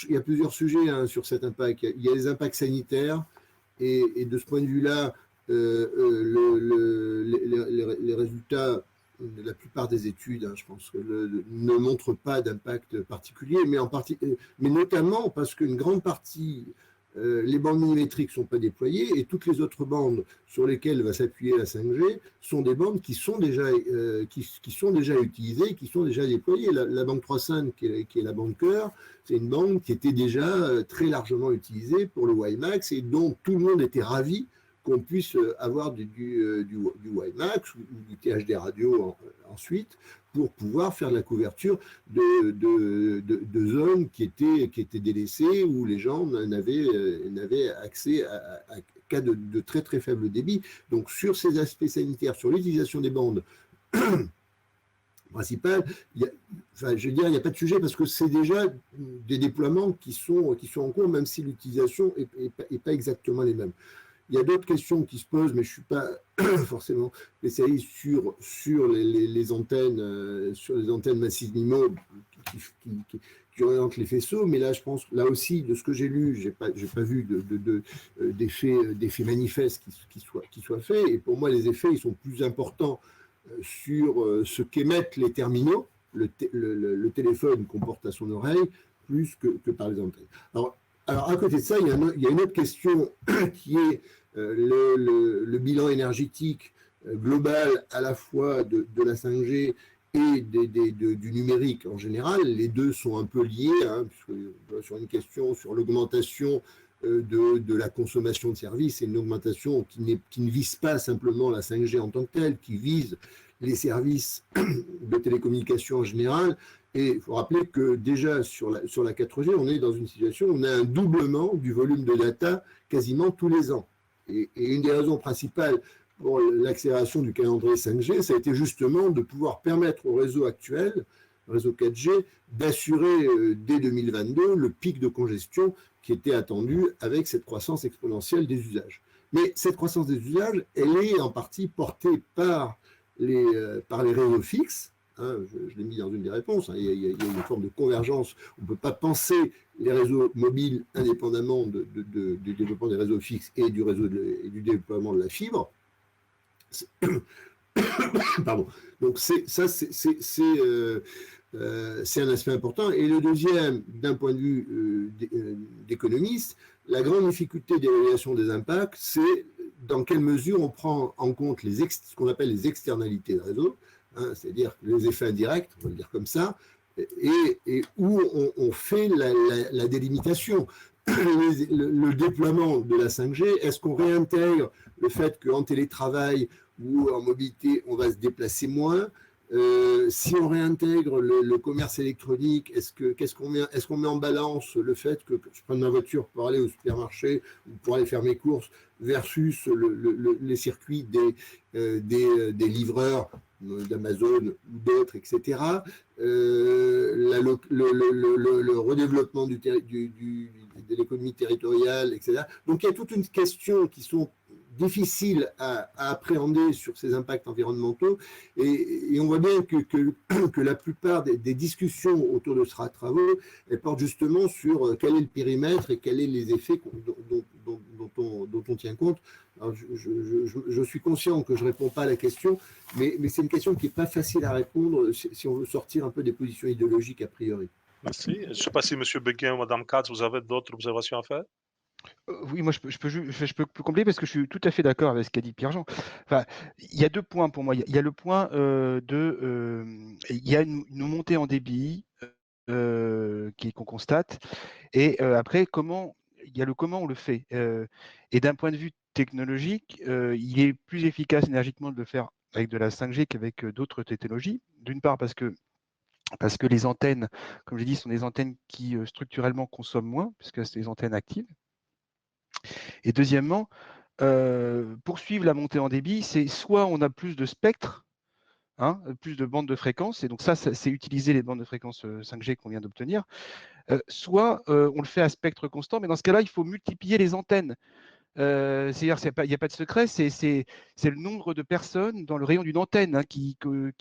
sujets hein, sur cet impact. Il y a les impacts sanitaires, et de ce point de vue-là, les résultats, la plupart des études, hein, je pense, ne montrent pas d'impact particulier, mais notamment parce qu'une grande partie les bandes millimétriques ne sont pas déployées, et toutes les autres bandes sur lesquelles va s'appuyer la 5G sont des bandes qui sont déjà utilisées, qui sont déjà déployées. La bande 3.5, qui est la bande cœur, c'est une bande qui était déjà très largement utilisée pour le WiMAX, et dont tout le monde était ravi qu'on puisse avoir du WiMAX ou du THD radio ensuite, pour pouvoir faire de la couverture de zones qui étaient délaissées, où les gens n'avaient accès à cas de très très faible débit. Donc sur ces aspects sanitaires, sur l'utilisation des bandes principales, je veux dire, il n'y a pas de sujet, parce que c'est déjà des déploiements qui sont en cours, même si l'utilisation n'est pas exactement les mêmes. Il y a d'autres questions qui se posent, mais je ne suis pas forcément spécialiste sur les antennes, sur les antennes massives MIMO qui orientent les faisceaux. Mais là, je pense, là aussi, de ce que j'ai lu, j'ai pas vu d'effets manifestes qui soient faits. Et pour moi, les effets, ils sont plus importants sur ce qu'émettent les terminaux, le téléphone qu'on porte à son oreille, plus que par les antennes. Alors, à côté de ça, il y a une autre question qui est le bilan énergétique global, à la fois de la 5G et du numérique en général. Les deux sont un peu liés, hein, puisque sur une question sur l'augmentation de la consommation de services, c'est une augmentation qui ne vise pas simplement la 5G en tant que telle, qui vise les services de télécommunication en général. Et il faut rappeler que déjà sur la 4G, on est dans une situation où on a un doublement du volume de data quasiment tous les ans. Et une des raisons principales pour l'accélération du calendrier 5G, ça a été justement de pouvoir permettre au réseau actuel, le réseau 4G, d'assurer dès 2022 le pic de congestion qui était attendu avec cette croissance exponentielle des usages. Mais cette croissance des usages, elle est en partie portée par les réseaux fixes. Hein, je l'ai mis dans une des réponses, hein, il y a une forme de convergence. On ne peut pas penser les réseaux mobiles indépendamment du développement des réseaux fixes et du déploiement de la fibre. Pardon. Donc c'est un aspect important. Et le deuxième, d'un point de vue d'économiste, la grande difficulté d'évaluation des impacts, c'est dans quelle mesure on prend en compte ce qu'on appelle les externalités de réseau, hein, c'est-à-dire les effets indirects, on va le dire comme ça, et où on fait la délimitation. Le déploiement de la 5G, est-ce qu'on réintègre le fait qu'en télétravail ou en mobilité, on va se déplacer moins? Si on réintègre le commerce électronique, est-ce qu'on met en balance le fait que je prenne ma voiture pour aller au supermarché ou pour aller faire mes courses versus les circuits des livreurs d'Amazon ou d'autres, etc. Le redéveloppement de l'économie territoriale, etc. Donc il y a toute une question qui sont difficile à appréhender sur ces impacts environnementaux, et on voit bien que la plupart des discussions autour de ces travaux, elles portent justement sur quel est le périmètre et quels sont les effets dont on tient compte. Alors, je suis conscient que je ne réponds pas à la question, mais c'est une question qui n'est pas facile à répondre si on veut sortir un peu des positions idéologiques a priori. Merci. Je ne sais pas si M. Beguin ou Mme Katz, vous avez d'autres observations à faire? Oui, moi je peux combler parce que je suis tout à fait d'accord avec ce qu'a dit Pierre-Jean. Enfin, il y a 2 points pour moi. Il y a le point il y a une montée en débit qu'on constate, et après il y a le comment on le fait. Et d'un point de vue technologique, il est plus efficace énergiquement de le faire avec de la 5G qu'avec d'autres technologies. D'une part parce que les antennes, comme j'ai dit, sont des antennes qui structurellement consomment moins, puisque c'est des antennes actives. Et deuxièmement, poursuivre la montée en débit, c'est soit on a plus de spectres, plus de bandes de fréquences, et donc ça c'est utiliser les bandes de fréquences 5G qu'on vient d'obtenir, soit on le fait à spectre constant, mais dans ce cas-là, il faut multiplier les antennes. C'est-à-dire il n'y a pas de secret, c'est le nombre de personnes dans le rayon d'une antenne qui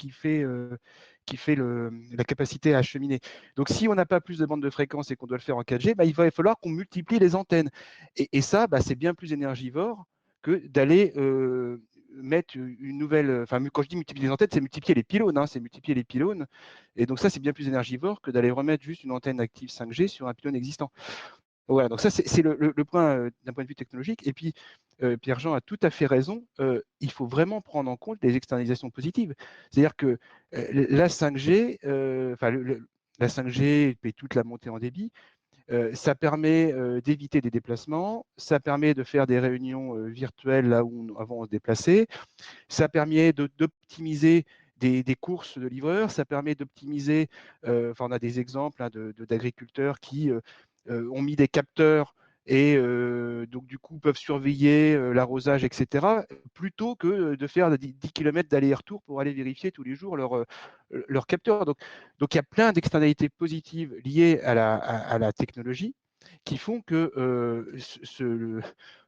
fait la capacité à acheminer. Donc, si on n'a pas plus de bandes de fréquences et qu'on doit le faire en 4G, il va falloir qu'on multiplie les antennes. Et ça, c'est bien plus énergivore que d'aller mettre une nouvelle. Enfin, quand je dis multiplier les antennes, c'est multiplier les pylônes. C'est multiplier les pylônes. Et donc, ça, c'est bien plus énergivore que d'aller remettre juste une antenne active 5G sur un pylône existant. Voilà, donc ça, c'est le point d'un point de vue technologique. Et puis, Pierre-Jean a tout à fait raison. Il faut vraiment prendre en compte les externalisations positives. C'est-à-dire que la 5G, la 5G et toute la montée en débit, ça permet d'éviter des déplacements, ça permet de faire des réunions virtuelles là où avant on se déplaçait, ça permet d'optimiser des courses de livreurs, ça permet d'optimiser, on a des exemples d'agriculteurs qui ont mis des capteurs et donc du coup peuvent surveiller l'arrosage, etc., plutôt que de faire 10 km d'aller-retour pour aller vérifier tous les jours leur capteur. Donc il y a plein d'externalités positives liées à la technologie qui font que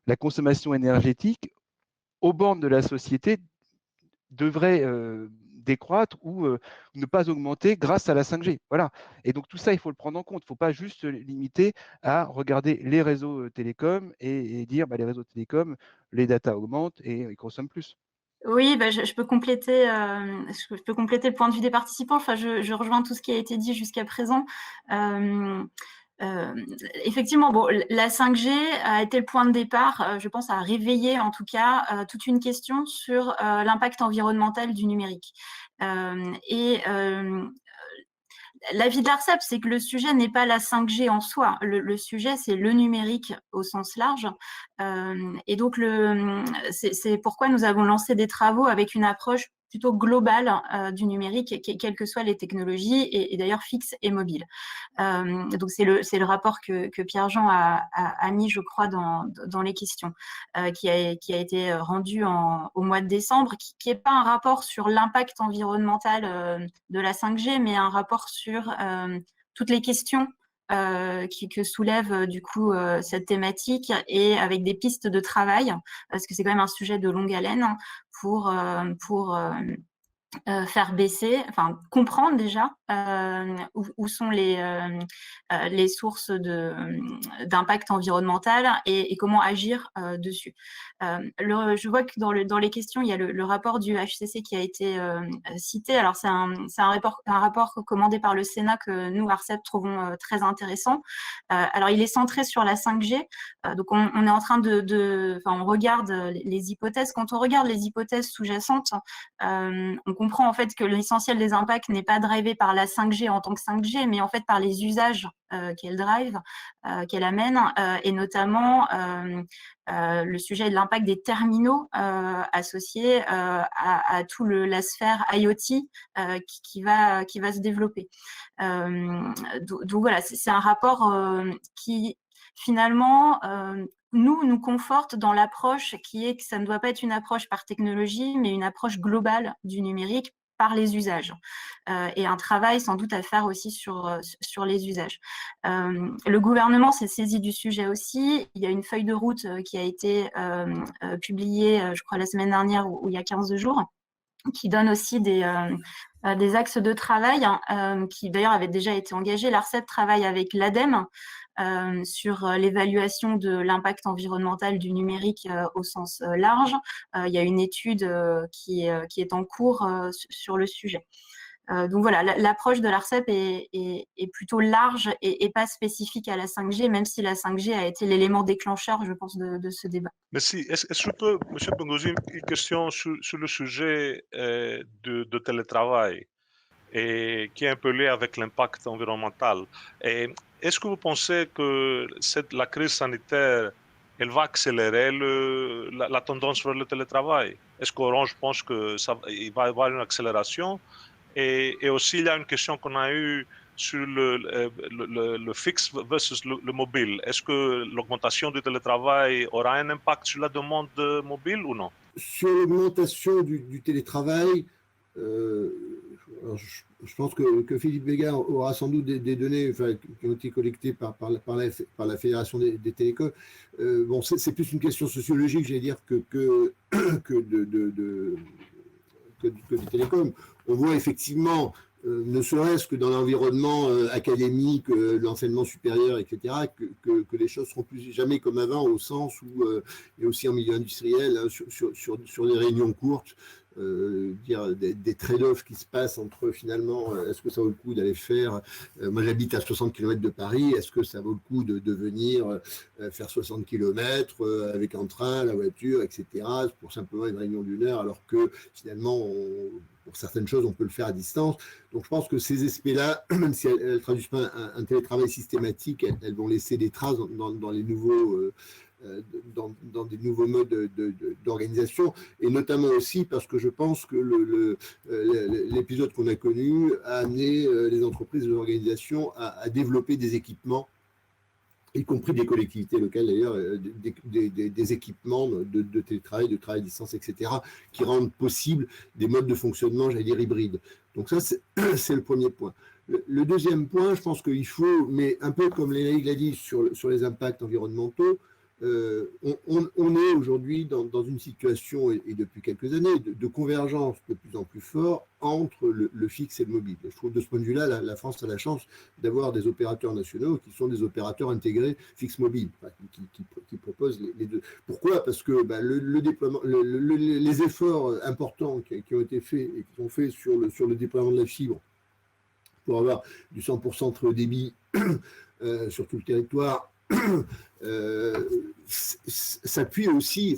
la consommation énergétique aux bornes de la société devrait décroître ou ne pas augmenter grâce à la 5G. Voilà. Et donc tout ça, il faut le prendre en compte. Il ne faut pas juste se limiter à regarder les réseaux télécoms et dire les réseaux télécoms, les data augmentent et ils consomment plus. Oui, je peux compléter le point de vue des participants. Enfin, je rejoins tout ce qui a été dit jusqu'à présent. Effectivement, la 5G a été le point de départ, je pense, à réveiller en tout cas toute une question sur l'impact environnemental du numérique. L'avis de l'ARCEP, c'est que le sujet n'est pas la 5G en soi. Le sujet, c'est le numérique au sens large. Et donc, c'est pourquoi nous avons lancé des travaux avec une approche plutôt globale du numérique, quelles que soient les technologies, et d'ailleurs fixes et mobiles. Donc, c'est le rapport que Pierre-Jean a mis, je crois, dans les questions, qui a été rendu au mois de décembre, qui n'est pas un rapport sur l'impact environnemental de la 5G, mais un rapport sur toutes les questions que soulève du coup cette thématique, et avec des pistes de travail, parce que c'est quand même un sujet de longue haleine pour faire baisser, enfin comprendre déjà où sont les sources d'impact environnemental et comment agir dessus. Je vois que dans les questions, il y a le rapport du HCC qui a été cité. Alors c'est un rapport commandé par le Sénat que nous, ARCEP, trouvons très intéressant. Alors il est centré sur la 5G. Donc on est en train on regarde les hypothèses. Quand on regarde les hypothèses sous-jacentes, on comprend en fait que l'essentiel des impacts n'est pas drivé par la 5G en tant que 5G, mais en fait par les usages qu'elle drive, qu'elle amène, et notamment le sujet de l'impact des terminaux associés à tout la sphère IoT qui va se développer. Donc voilà, c'est un rapport qui finalement nous conforte dans l'approche qui est que ça ne doit pas être une approche par technologie, mais une approche globale du numérique par les usages et un travail sans doute à faire aussi sur les usages. Le gouvernement s'est saisi du sujet aussi. Il y a une feuille de route qui a été publiée, je crois, la semaine dernière ou il y a 15 jours, qui donne aussi des axes de travail qui d'ailleurs avaient déjà été engagés. L'ARCEP travaille avec l'ADEME sur l'évaluation de l'impact environnemental du numérique au sens large. Il y a une étude qui est en cours sur le sujet. Donc voilà, l'approche de l'ARCEP est plutôt large et pas spécifique à la 5G, même si la 5G a été l'élément déclencheur, je pense, de ce débat. Merci. Est-ce que je peux, M. Pengozi, une question sur le sujet de télétravail et qui est un peu lié avec l'impact environnemental. Est-ce que vous pensez que la crise sanitaire, elle va accélérer la tendance vers le télétravail? Est-ce qu'Orange pense qu'il va y avoir une accélération? Et aussi, il y a une question qu'on a eue sur le fixe versus le mobile. Est-ce que l'augmentation du télétravail aura un impact sur la demande mobile ou non? Sur l'augmentation du télétravail, je pense que Philippe Béguin aura sans doute des données qui ont été collectées par la Fédération des télécoms. Bon, c'est plus une question sociologique, j'allais dire, que des télécoms. On voit effectivement, ne serait-ce que dans l'environnement académique, l'enseignement supérieur, etc., que les choses seront plus jamais comme avant, au sens où, et aussi en milieu industriel, hein, sur des réunions courtes, des trade-offs qui se passent entre finalement, est-ce que ça vaut le coup d'aller faire, moi j'habite à 60 km de Paris, est-ce que ça vaut le coup de venir faire 60 km avec un train, la voiture, etc., pour simplement une réunion d'1 heure, alors que finalement, pour certaines choses, on peut le faire à distance. Donc je pense que ces aspects-là, même si elles ne traduisent pas un télétravail systématique, elles vont laisser des traces dans les nouveaux... Dans des nouveaux modes d'organisation, et notamment aussi parce que je pense que l'épisode qu'on a connu a amené les entreprises et les organisations à développer des équipements, y compris des collectivités locales d'ailleurs, des équipements de télétravail, de travail à distance, etc., qui rendent possible des modes de fonctionnement, j'allais dire, hybrides. Donc ça, c'est le premier point. Le deuxième point, je pense qu'il faut, mais un peu comme Lénaïque l'a dit sur les impacts environnementaux, on est aujourd'hui dans une situation, et depuis quelques années, de convergence de plus en plus forte entre le fixe et le mobile. Je trouve que de ce point de vue-là, la France a la chance d'avoir des opérateurs nationaux qui sont des opérateurs intégrés fixe-mobile, qui proposent les deux. Pourquoi? Parce que le déploiement, les efforts importants qui ont été faits et qui sont faits sur le déploiement de la fibre pour avoir du 100% très haut débit sur tout le territoire, s'appuie aussi,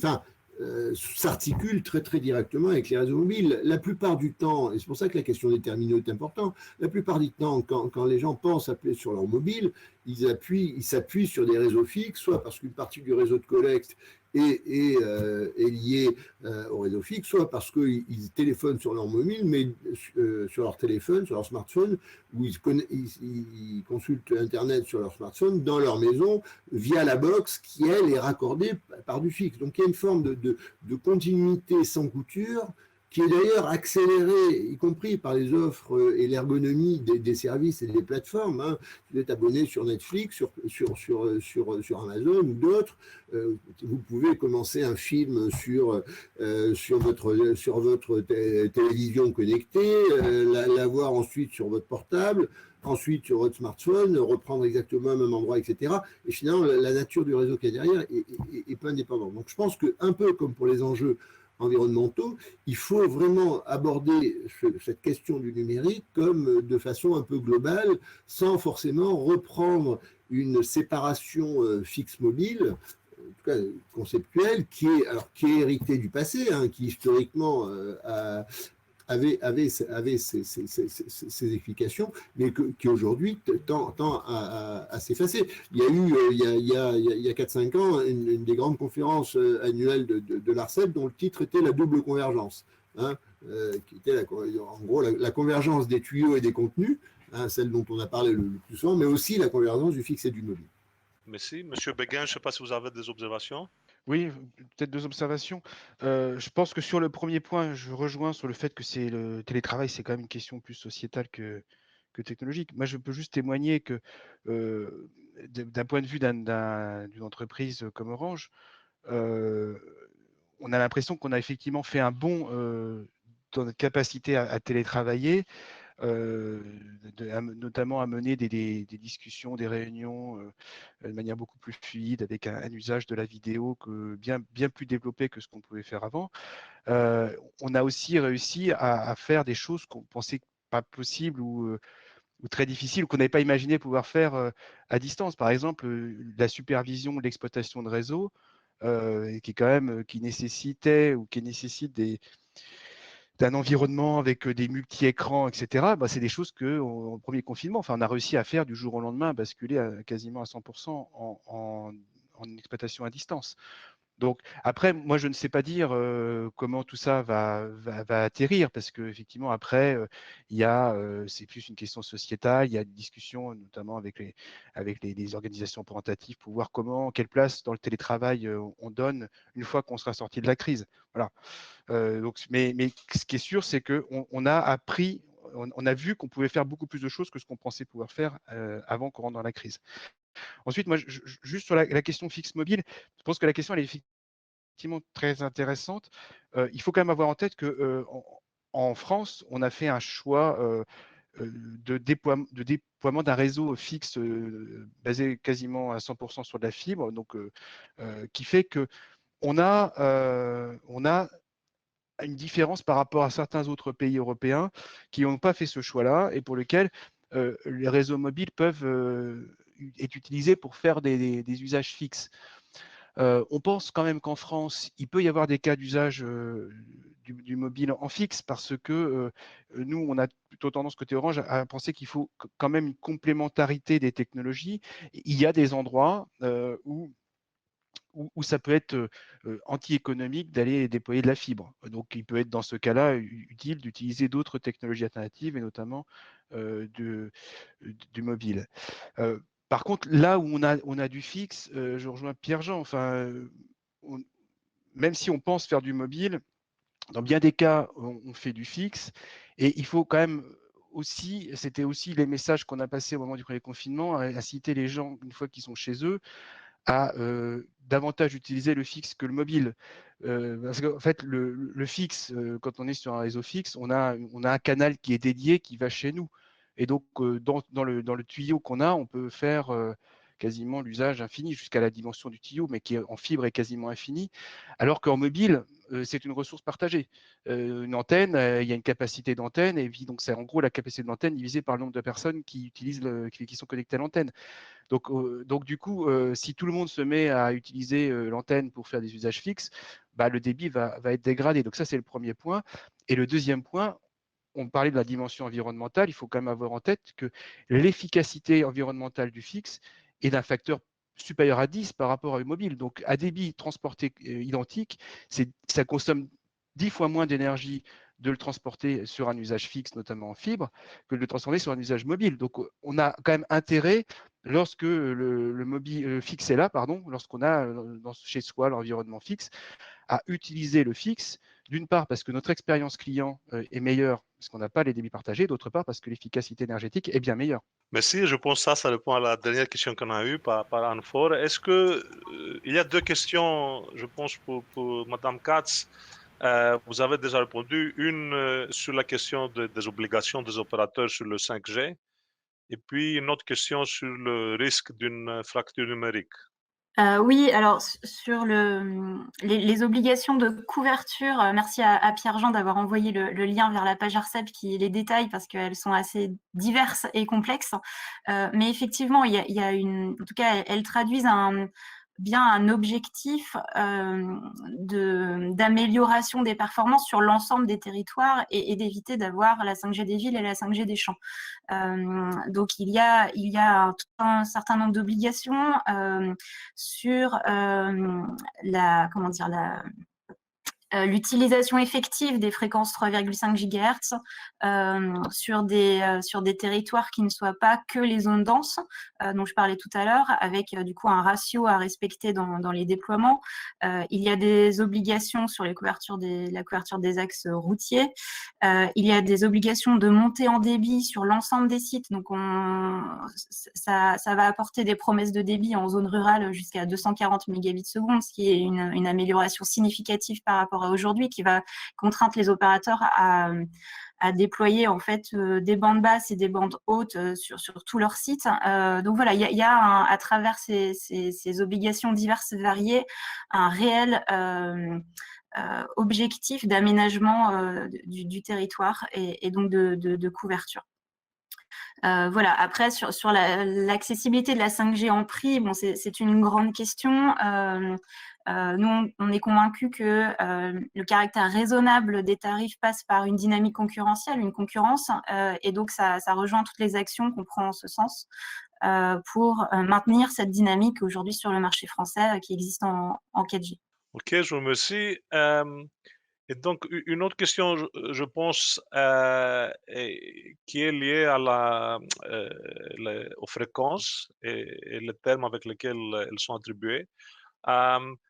s'articule très très directement avec les réseaux mobiles. La plupart du temps, et c'est pour ça que la question des terminaux est importante, la plupart du temps, quand les gens pensent appeler sur leur mobile, ils s'appuient sur des réseaux fixes, soit parce qu'une partie du réseau de collecte est liée au réseau fixe, soit parce qu'ils téléphonent sur leur mobile, mais sur leur téléphone, sur leur smartphone, ou ils consultent Internet sur leur smartphone dans leur maison via la box qui, elle, est raccordée par du fixe. Donc il y a une forme de continuité sans couture qui est d'ailleurs accélérée, y compris par les offres et l'ergonomie des services et des plateformes. Hein. Vous êtes abonné sur Netflix, sur Amazon ou d'autres, vous pouvez commencer un film sur votre télévision connectée, la voir ensuite sur votre portable, ensuite sur votre smartphone, reprendre exactement au même endroit, etc. Et finalement, la nature du réseau qui est derrière est pas indépendante. Donc je pense qu'un peu comme pour les enjeux environnementaux, il faut vraiment aborder cette question du numérique comme de façon un peu globale, sans forcément reprendre une séparation fixe-mobile, en tout cas conceptuelle, qui est héritée du passé, hein, qui historiquement avait ses explications, mais qui aujourd'hui tend à s'effacer. Il y a eu, il y a 4-5 ans, une des grandes conférences annuelles de l'ARCEP dont le titre était la double convergence, hein, qui était en gros la convergence des tuyaux et des contenus, hein, celle dont on a parlé le plus souvent, mais aussi la convergence du fixe et du mobile. Merci. Monsieur Béguin, je ne sais pas si vous avez des observations. Oui, peut-être 2 observations. Je pense que sur le premier point, je rejoins sur le fait que le télétravail, c'est quand même une question plus sociétale que technologique. Moi, je peux juste témoigner que, d'un point de vue d'une entreprise comme Orange, heu, on a l'impression qu'on a effectivement fait un bond, dans notre capacité à télétravailler, heu, notamment à mener des discussions, des réunions, de manière beaucoup plus fluide, avec un usage de la vidéo bien plus développé que ce qu'on pouvait faire avant. On a aussi réussi à faire des choses qu'on pensait pas possibles ou très difficiles, ou qu'on n'avait pas imaginé pouvoir faire, à distance. Par exemple, la supervision de l'exploitation de réseau, qui est quand même, qui nécessitait ou qui nécessite d'un environnement avec des multi-écrans, etc., bah, c'est des choses qu'au premier confinement, enfin, on a réussi à faire du jour au lendemain, basculer quasiment à 100% en exploitation à distance. Donc après, moi, je ne sais pas dire comment tout ça va atterrir, parce qu'effectivement, après, c'est plus une question sociétale, il y a une discussion notamment avec les organisations représentatives pour voir quelle place dans le télétravail on donne une fois qu'on sera sorti de la crise. Voilà. Donc, mais ce qui est sûr, c'est qu'on a appris, on a vu qu'on pouvait faire beaucoup plus de choses que ce qu'on pensait pouvoir faire avant qu'on rentre dans la crise. Ensuite, moi, juste sur la question fixe mobile, je pense que la question, elle est effectivement très intéressante. Il faut quand même avoir en tête que en France, on a fait un choix de déploiement d'un réseau fixe basé quasiment à 100% sur de la fibre, donc qui fait que on a une différence par rapport à certains autres pays européens qui n'ont pas fait ce choix-là et pour lesquels les réseaux mobiles peuvent être utilisés pour faire des usages fixes. On pense quand même qu'en France, il peut y avoir des cas d'usage du mobile en fixe parce que nous, on a plutôt tendance côté Orange à penser qu'il faut quand même une complémentarité des technologies. Il y a des endroits où ça peut être anti-économique d'aller déployer de la fibre. Donc, il peut être dans ce cas-là utile d'utiliser d'autres technologies alternatives et notamment du mobile. Par contre, là où on a du fixe, je rejoins Pierre-Jean, enfin, même si on pense faire du mobile, dans bien des cas, on fait du fixe et il faut quand même aussi, c'était aussi les messages qu'on a passés au moment du premier confinement, à inciter les gens, une fois qu'ils sont chez eux, à davantage utiliser le fixe que le mobile. Parce qu'en fait, le fixe, quand on est sur un réseau fixe, on a un canal qui est dédié, qui va chez nous. Et donc, dans le tuyau qu'on a, on peut faire quasiment l'usage infini jusqu'à la dimension du tuyau, mais qui en fibre est quasiment infini. Alors qu'en mobile, c'est une ressource partagée. Une antenne, il y a une capacité d'antenne, et puis donc c'est en gros la capacité d'antenne divisée par le nombre de personnes qui sont connectées à l'antenne. Donc du coup, si tout le monde se met à utiliser l'antenne pour faire des usages fixes, bah, le débit va être dégradé. Donc ça, c'est le premier point. Et le deuxième point, on parlait de la dimension environnementale, il faut quand même avoir en tête que l'efficacité environnementale du fixe est d'un facteur supérieur à 10 par rapport à une mobile. Donc à débit transporté identique, ça consomme 10 fois moins d'énergie de le transporter sur un usage fixe, notamment en fibre, que de le transformer sur un usage mobile. Donc on a quand même intérêt, lorsque le fixe est là, pardon, lorsqu'on a chez soi l'environnement fixe, à utiliser le fixe, d'une part parce que notre expérience client est meilleure, parce qu'on n'a pas les débits partagés, d'autre part parce que l'efficacité énergétique est bien meilleure. Merci, je pense que ça répond à la dernière question qu'on a eue par Anne Faure. Est-ce que il y a deux questions, je pense, pour Madame Katz. Vous avez déjà répondu. Une sur la question des obligations des opérateurs sur le 5G, et puis une autre question sur le risque d'une fracture numérique. Oui, alors sur les obligations de couverture, merci à Pierre-Jean d'avoir envoyé le lien vers la page ARCEP qui les détaille parce qu'elles sont assez diverses et complexes. Mais effectivement, il y a en tout cas, elles traduisent bien un objectif d'amélioration des performances sur l'ensemble des territoires et d'éviter d'avoir la 5G des villes et la 5G des champs. Donc il y a un certain nombre d'obligations sur l'utilisation effective des fréquences 3,5 GHz sur des territoires qui ne soient pas que les zones denses dont je parlais tout à l'heure, avec du coup un ratio à respecter dans les déploiements. Il y a des obligations sur la couverture des axes routiers. Il y a des obligations de montée en débit sur l'ensemble des sites. Donc ça va apporter des promesses de débit en zone rurale jusqu'à 240 mégabits seconde, ce qui est une amélioration significative par rapport à aujourd'hui, qui va contraindre les opérateurs à déployer en fait des bandes basses et des bandes hautes sur tous leurs sites. Donc voilà, il y a à travers ces obligations diverses et variées un réel objectif d'aménagement du territoire et donc de couverture. Voilà. Après, sur l'accessibilité de la 5G en prix, bon, c'est une grande question. Nous, on est convaincus que le caractère raisonnable des tarifs passe par une dynamique concurrentielle, une concurrence, et donc ça rejoint toutes les actions qu'on prend en ce sens pour maintenir cette dynamique aujourd'hui sur le marché français qui existe en 4G. Ok, je vous remercie. Et donc, une autre question, je pense, qui est liée aux fréquences et les termes avec lesquels elles sont attribuées.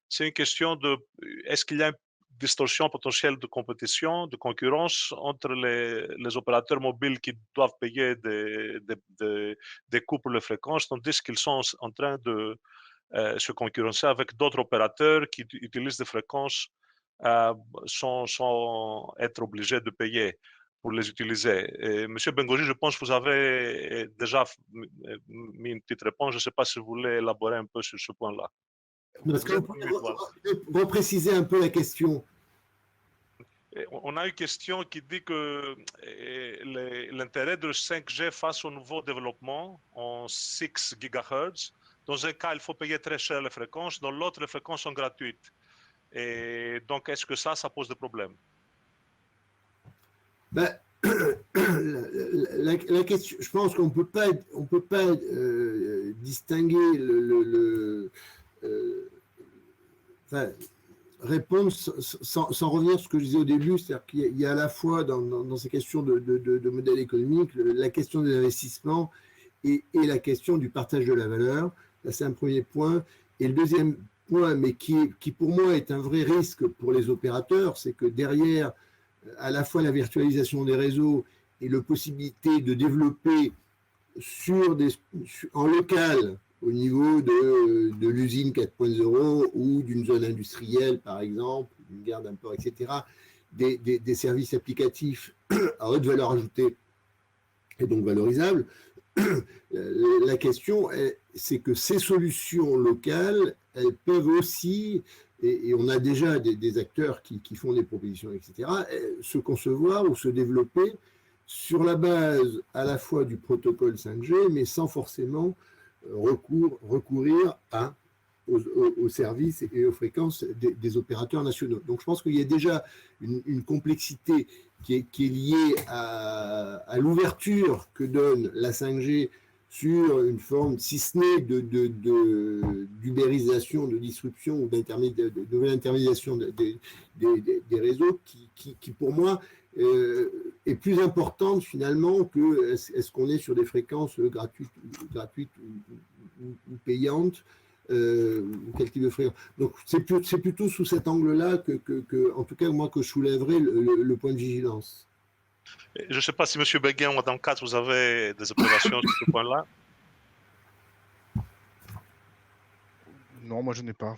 C'est une question de, est-ce qu'il y a une distorsion potentielle de compétition, de concurrence entre les opérateurs mobiles qui doivent payer des coûts pour les fréquences, tandis qu'ils sont en train de se concurrencer avec d'autres opérateurs qui utilisent des fréquences sans être obligés de payer pour les utiliser. Et Monsieur Bengoji, je pense que vous avez déjà mis une petite réponse. Je ne sais pas si vous voulez élaborer un peu sur ce point-là. Est-ce que vous pouvez repréciser un peu la question? On a une question qui dit que l'intérêt de 5G face au nouveau développement en 6 GHz, dans un cas, il faut payer très cher les fréquences, dans l'autre, les fréquences sont gratuites. Et donc, est-ce que ça pose des problèmes? Ben, la question, je pense qu'on peut pas distinguer enfin, répondre sans revenir sur ce que je disais au début, c'est-à-dire qu'il y a à la fois dans ces questions de modèle économique, la question des investissements et la question du partage de la valeur. Là, c'est un premier point. Et le deuxième point, mais qui pour moi est un vrai risque pour les opérateurs, c'est que derrière à la fois la virtualisation des réseaux et la possibilité de développer en local au niveau de l'usine 4.0 ou d'une zone industrielle, par exemple, d'une gare d'import, etc., des services applicatifs à haute valeur ajoutée et donc valorisables. La question, c'est que ces solutions locales, elles peuvent aussi, et on a déjà des acteurs qui font des propositions, etc., se concevoir ou se développer sur la base à la fois du protocole 5G, mais sans forcément recourir aux services et aux fréquences des opérateurs nationaux. Donc je pense qu'il y a déjà une complexité qui est liée à l'ouverture que donne la 5G sur une forme, si ce n'est d'ubérisation, de disruption ou de nouvelle intermédiation des réseaux qui pour moi est plus importante finalement que est-ce qu'on est sur des fréquences gratuites ou payantes ou quel type de fréquence. Donc c'est plutôt sous cet angle-là que en tout cas moi que je soulèverai le point de vigilance. Je ne sais pas si M. Béguin ou Madame Katz, vous avez des observations sur ce point-là. Non, moi je n'ai pas.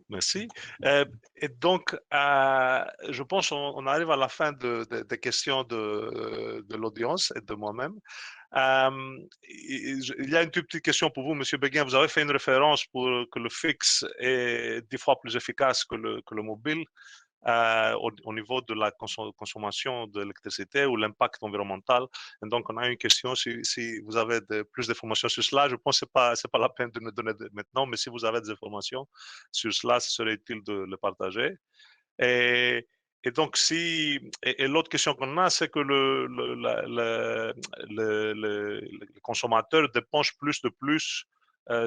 Merci. Et donc, je pense qu'on arrive à la fin des questions de l'audience et de moi-même. Il y a une toute petite question pour vous, M. Béguin. Vous avez fait une référence pour que le fixe est 10 fois plus efficace que le mobile au niveau de la consommation d'électricité ou l'impact environnemental. Et donc, on a une question, si vous avez plus d'informations sur cela, je pense que ce n'est pas la peine de nous donner maintenant, mais si vous avez des informations sur cela, ce serait utile de le partager. Et donc, l'autre question qu'on a, c'est que le consommateur dépense plus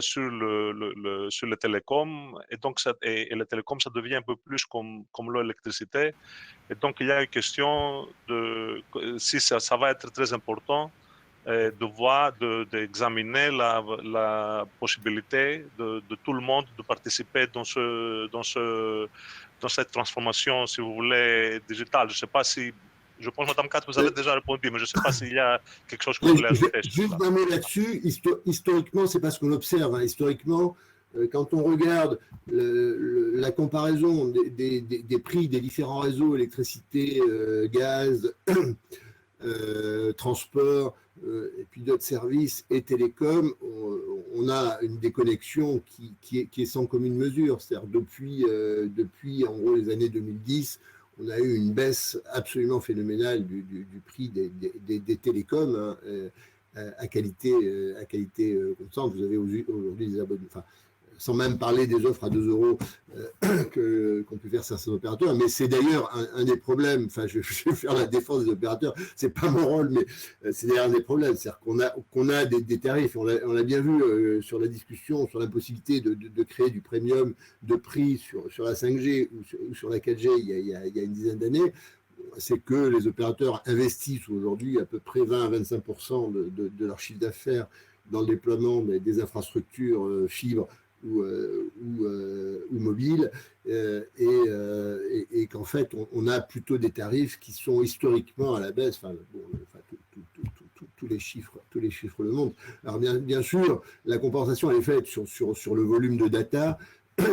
sur le télécom. Et donc, et le télécom, ça devient un peu plus comme l'électricité. Et donc, il y a une question de si ça va être très important de voir, d'examiner la possibilité de tout le monde de participer dans cette transformation, si vous voulez, digitale. Je ne sais pas si, je pense, Madame Katz, vous avez déjà répondu, mais je ne sais pas s'il y a quelque chose que vous voulez ajouter. Juste un mot là-dessus, historiquement, c'est pas ce qu'on observe. Hein. Historiquement, quand on regarde la comparaison des prix des différents réseaux, électricité, gaz, transport, et puis d'autres services et télécom, on a une déconnexion qui est sans commune mesure. C'est-à-dire depuis en gros les années 2010, on a eu une baisse absolument phénoménale du prix des télécoms hein, à qualité constante. Vous avez aujourd'hui des abonnements, enfin, sans même parler des offres à 2 euros qu'ont pu faire certains opérateurs. Mais c'est d'ailleurs un des problèmes, enfin je vais faire la défense des opérateurs, c'est pas mon rôle, mais c'est d'ailleurs un des problèmes, c'est-à-dire qu'on a des tarifs, on l'a bien vu sur la discussion, sur la possibilité de créer du premium de prix sur la 5G ou sur la 4G il y a une dizaine d'années. C'est que les opérateurs investissent aujourd'hui à peu près 20 à 25% de leur chiffre d'affaires dans le déploiement des infrastructures fibres ou mobile, et qu'en fait, on a plutôt des tarifs qui sont historiquement à la baisse. Enfin, tous les chiffres le montrent. Alors bien sûr, la compensation elle est faite sur le volume de data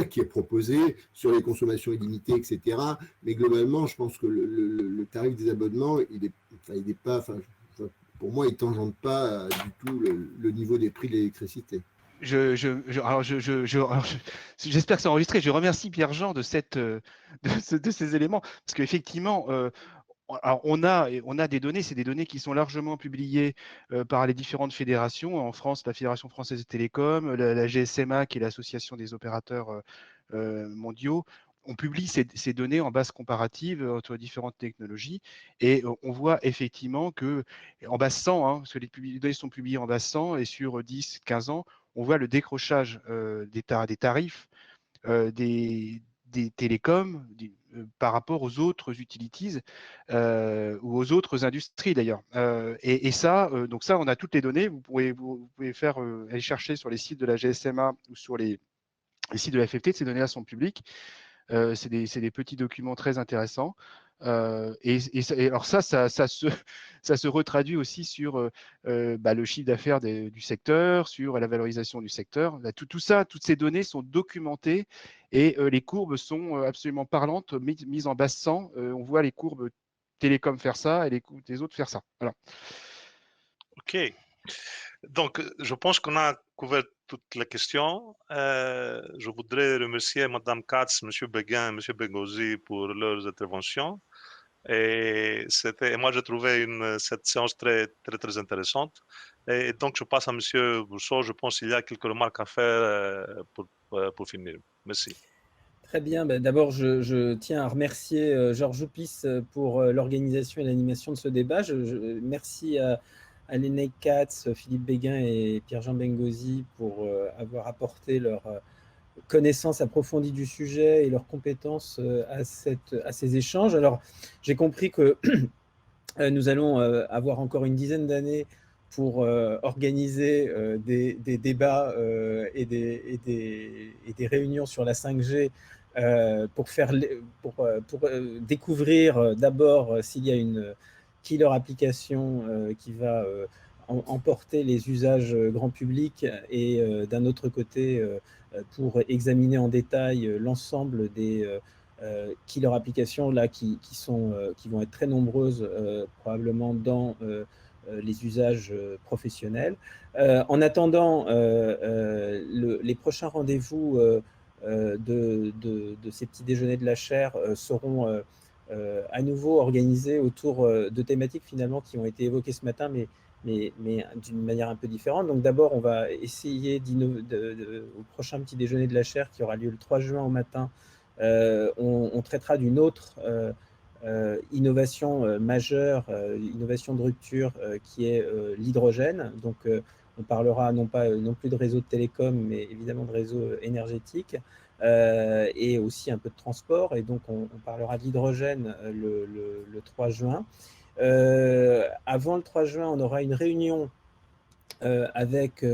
qui est proposé, sur les consommations illimitées, etc. Mais globalement, je pense que le tarif des abonnements, il est pas, enfin, pour moi, il ne tangente pas du tout le niveau des prix de l'électricité. J'espère que c'est enregistré. Je remercie Pierre-Jean de ces éléments, parce qu'effectivement, on a des données, c'est des données qui sont largement publiées par les différentes fédérations. En France, la Fédération française des télécoms, la GSMA, qui est l'association des opérateurs mondiaux. On publie ces données en base comparative entre différentes technologies, et on voit effectivement que, en base 100, hein, parce que les données sont publiées en base 100, et sur 10, 15 ans, on voit le décrochage des tarifs des télécoms par rapport aux autres utilities ou aux autres industries d'ailleurs. Et ça, donc ça, on a toutes les données. Vous pouvez aller chercher sur les sites de la GSMA ou sur les sites de la FFT. Ces données-là sont publiques. C'est des petits documents très intéressants. Alors ça se retraduit aussi sur le chiffre d'affaires du secteur, sur la valorisation du secteur. Là, tout ça, toutes ces données sont documentées, et les courbes sont absolument parlantes, mises en base 100. On voit les courbes télécom faire ça et les autres faire ça. Voilà. OK. Donc, je pense qu'on a couvert toutes les questions. Je voudrais remercier Mme Katz, M. Béguin et M. Bengozi pour leurs interventions. Et moi, j'ai trouvé cette séance très, très, très intéressante. Et donc, je passe à M. Bourseau. Je pense qu'il y a quelques remarques à faire pour finir. Merci. Très bien. D'abord, je tiens à remercier Georges Joupis pour l'organisation et l'animation de ce débat. Merci à Lénaïque Katz, Philippe Béguin et Pierre-Jean Bengozi pour avoir apporté leur connaissance approfondie du sujet et leurs compétences à ces échanges. Alors, j'ai compris que nous allons avoir encore une dizaine d'années pour organiser des débats et des réunions sur la 5G pour découvrir d'abord s'il y a une killer application qui va emporter les usages grand public, et d'un autre côté pour examiner en détail l'ensemble des killer applications là qui vont être très nombreuses probablement dans les usages professionnels. En attendant, les prochains rendez-vous de ces petits déjeuners de la chaire seront à nouveau organisés autour de thématiques finalement qui ont été évoquées ce matin, mais d'une manière un peu différente. Donc d'abord, on va essayer au prochain petit déjeuner de la chaire qui aura lieu le 3 juin au matin, on traitera d'une autre innovation majeure, innovation de rupture, qui est l'hydrogène. Donc On parlera non plus de réseau de télécom, mais évidemment de réseau énergétique, et aussi un peu de transport. Et donc, on parlera d'hydrogène le 3 juin. Avant le 3 juin, on aura une réunion avec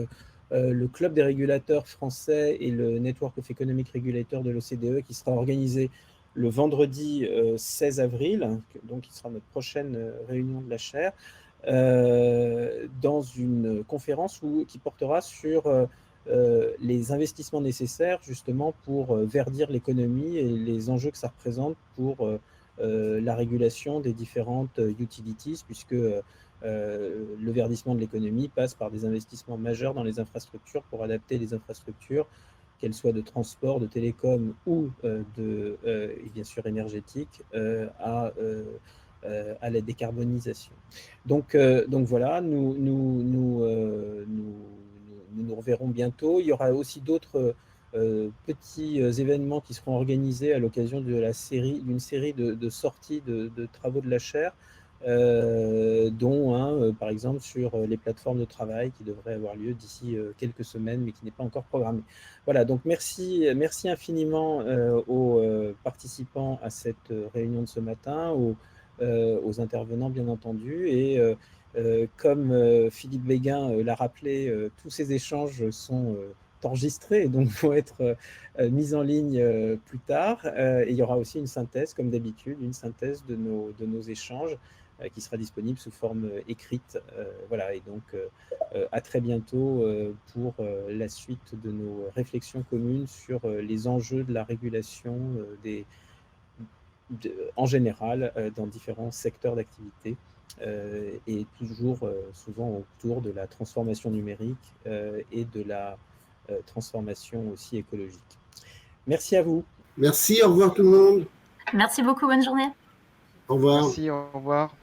le Club des régulateurs français et le Network of Economic Regulators de l'OCDE, qui sera organisé le vendredi 16 avril, donc qui sera notre prochaine réunion de la chaire, dans une conférence qui portera sur les investissements nécessaires justement pour verdir l'économie et les enjeux que ça représente pour la régulation des différentes utilities, puisque le verdissement de l'économie passe par des investissements majeurs dans les infrastructures pour adapter les infrastructures, qu'elles soient de transport, de télécom ou et bien sûr énergétique, à la décarbonisation. Donc voilà, nous reverrons bientôt. Il y aura aussi d'autres petits événements qui seront organisés à l'occasion d'une série de sorties de travaux de la chaire, dont un, par exemple, sur les plateformes de travail qui devrait avoir lieu d'ici quelques semaines, mais qui n'est pas encore programmé. Voilà, donc merci infiniment aux participants à cette réunion de ce matin, aux intervenants, bien entendu. Et comme Philippe Béguin l'a rappelé, tous ces échanges sont enregistrés, donc vont être mis en ligne plus tard. Et il y aura aussi une synthèse, comme d'habitude, une synthèse de nos échanges qui sera disponible sous forme écrite. Voilà, et donc à très bientôt pour la suite de nos réflexions communes sur les enjeux de la régulation en général dans différents secteurs d'activité, et toujours souvent autour de la transformation numérique et de la transformation aussi écologique. Merci à vous. Merci, au revoir tout le monde. Merci beaucoup, bonne journée. Au revoir. Merci, au revoir.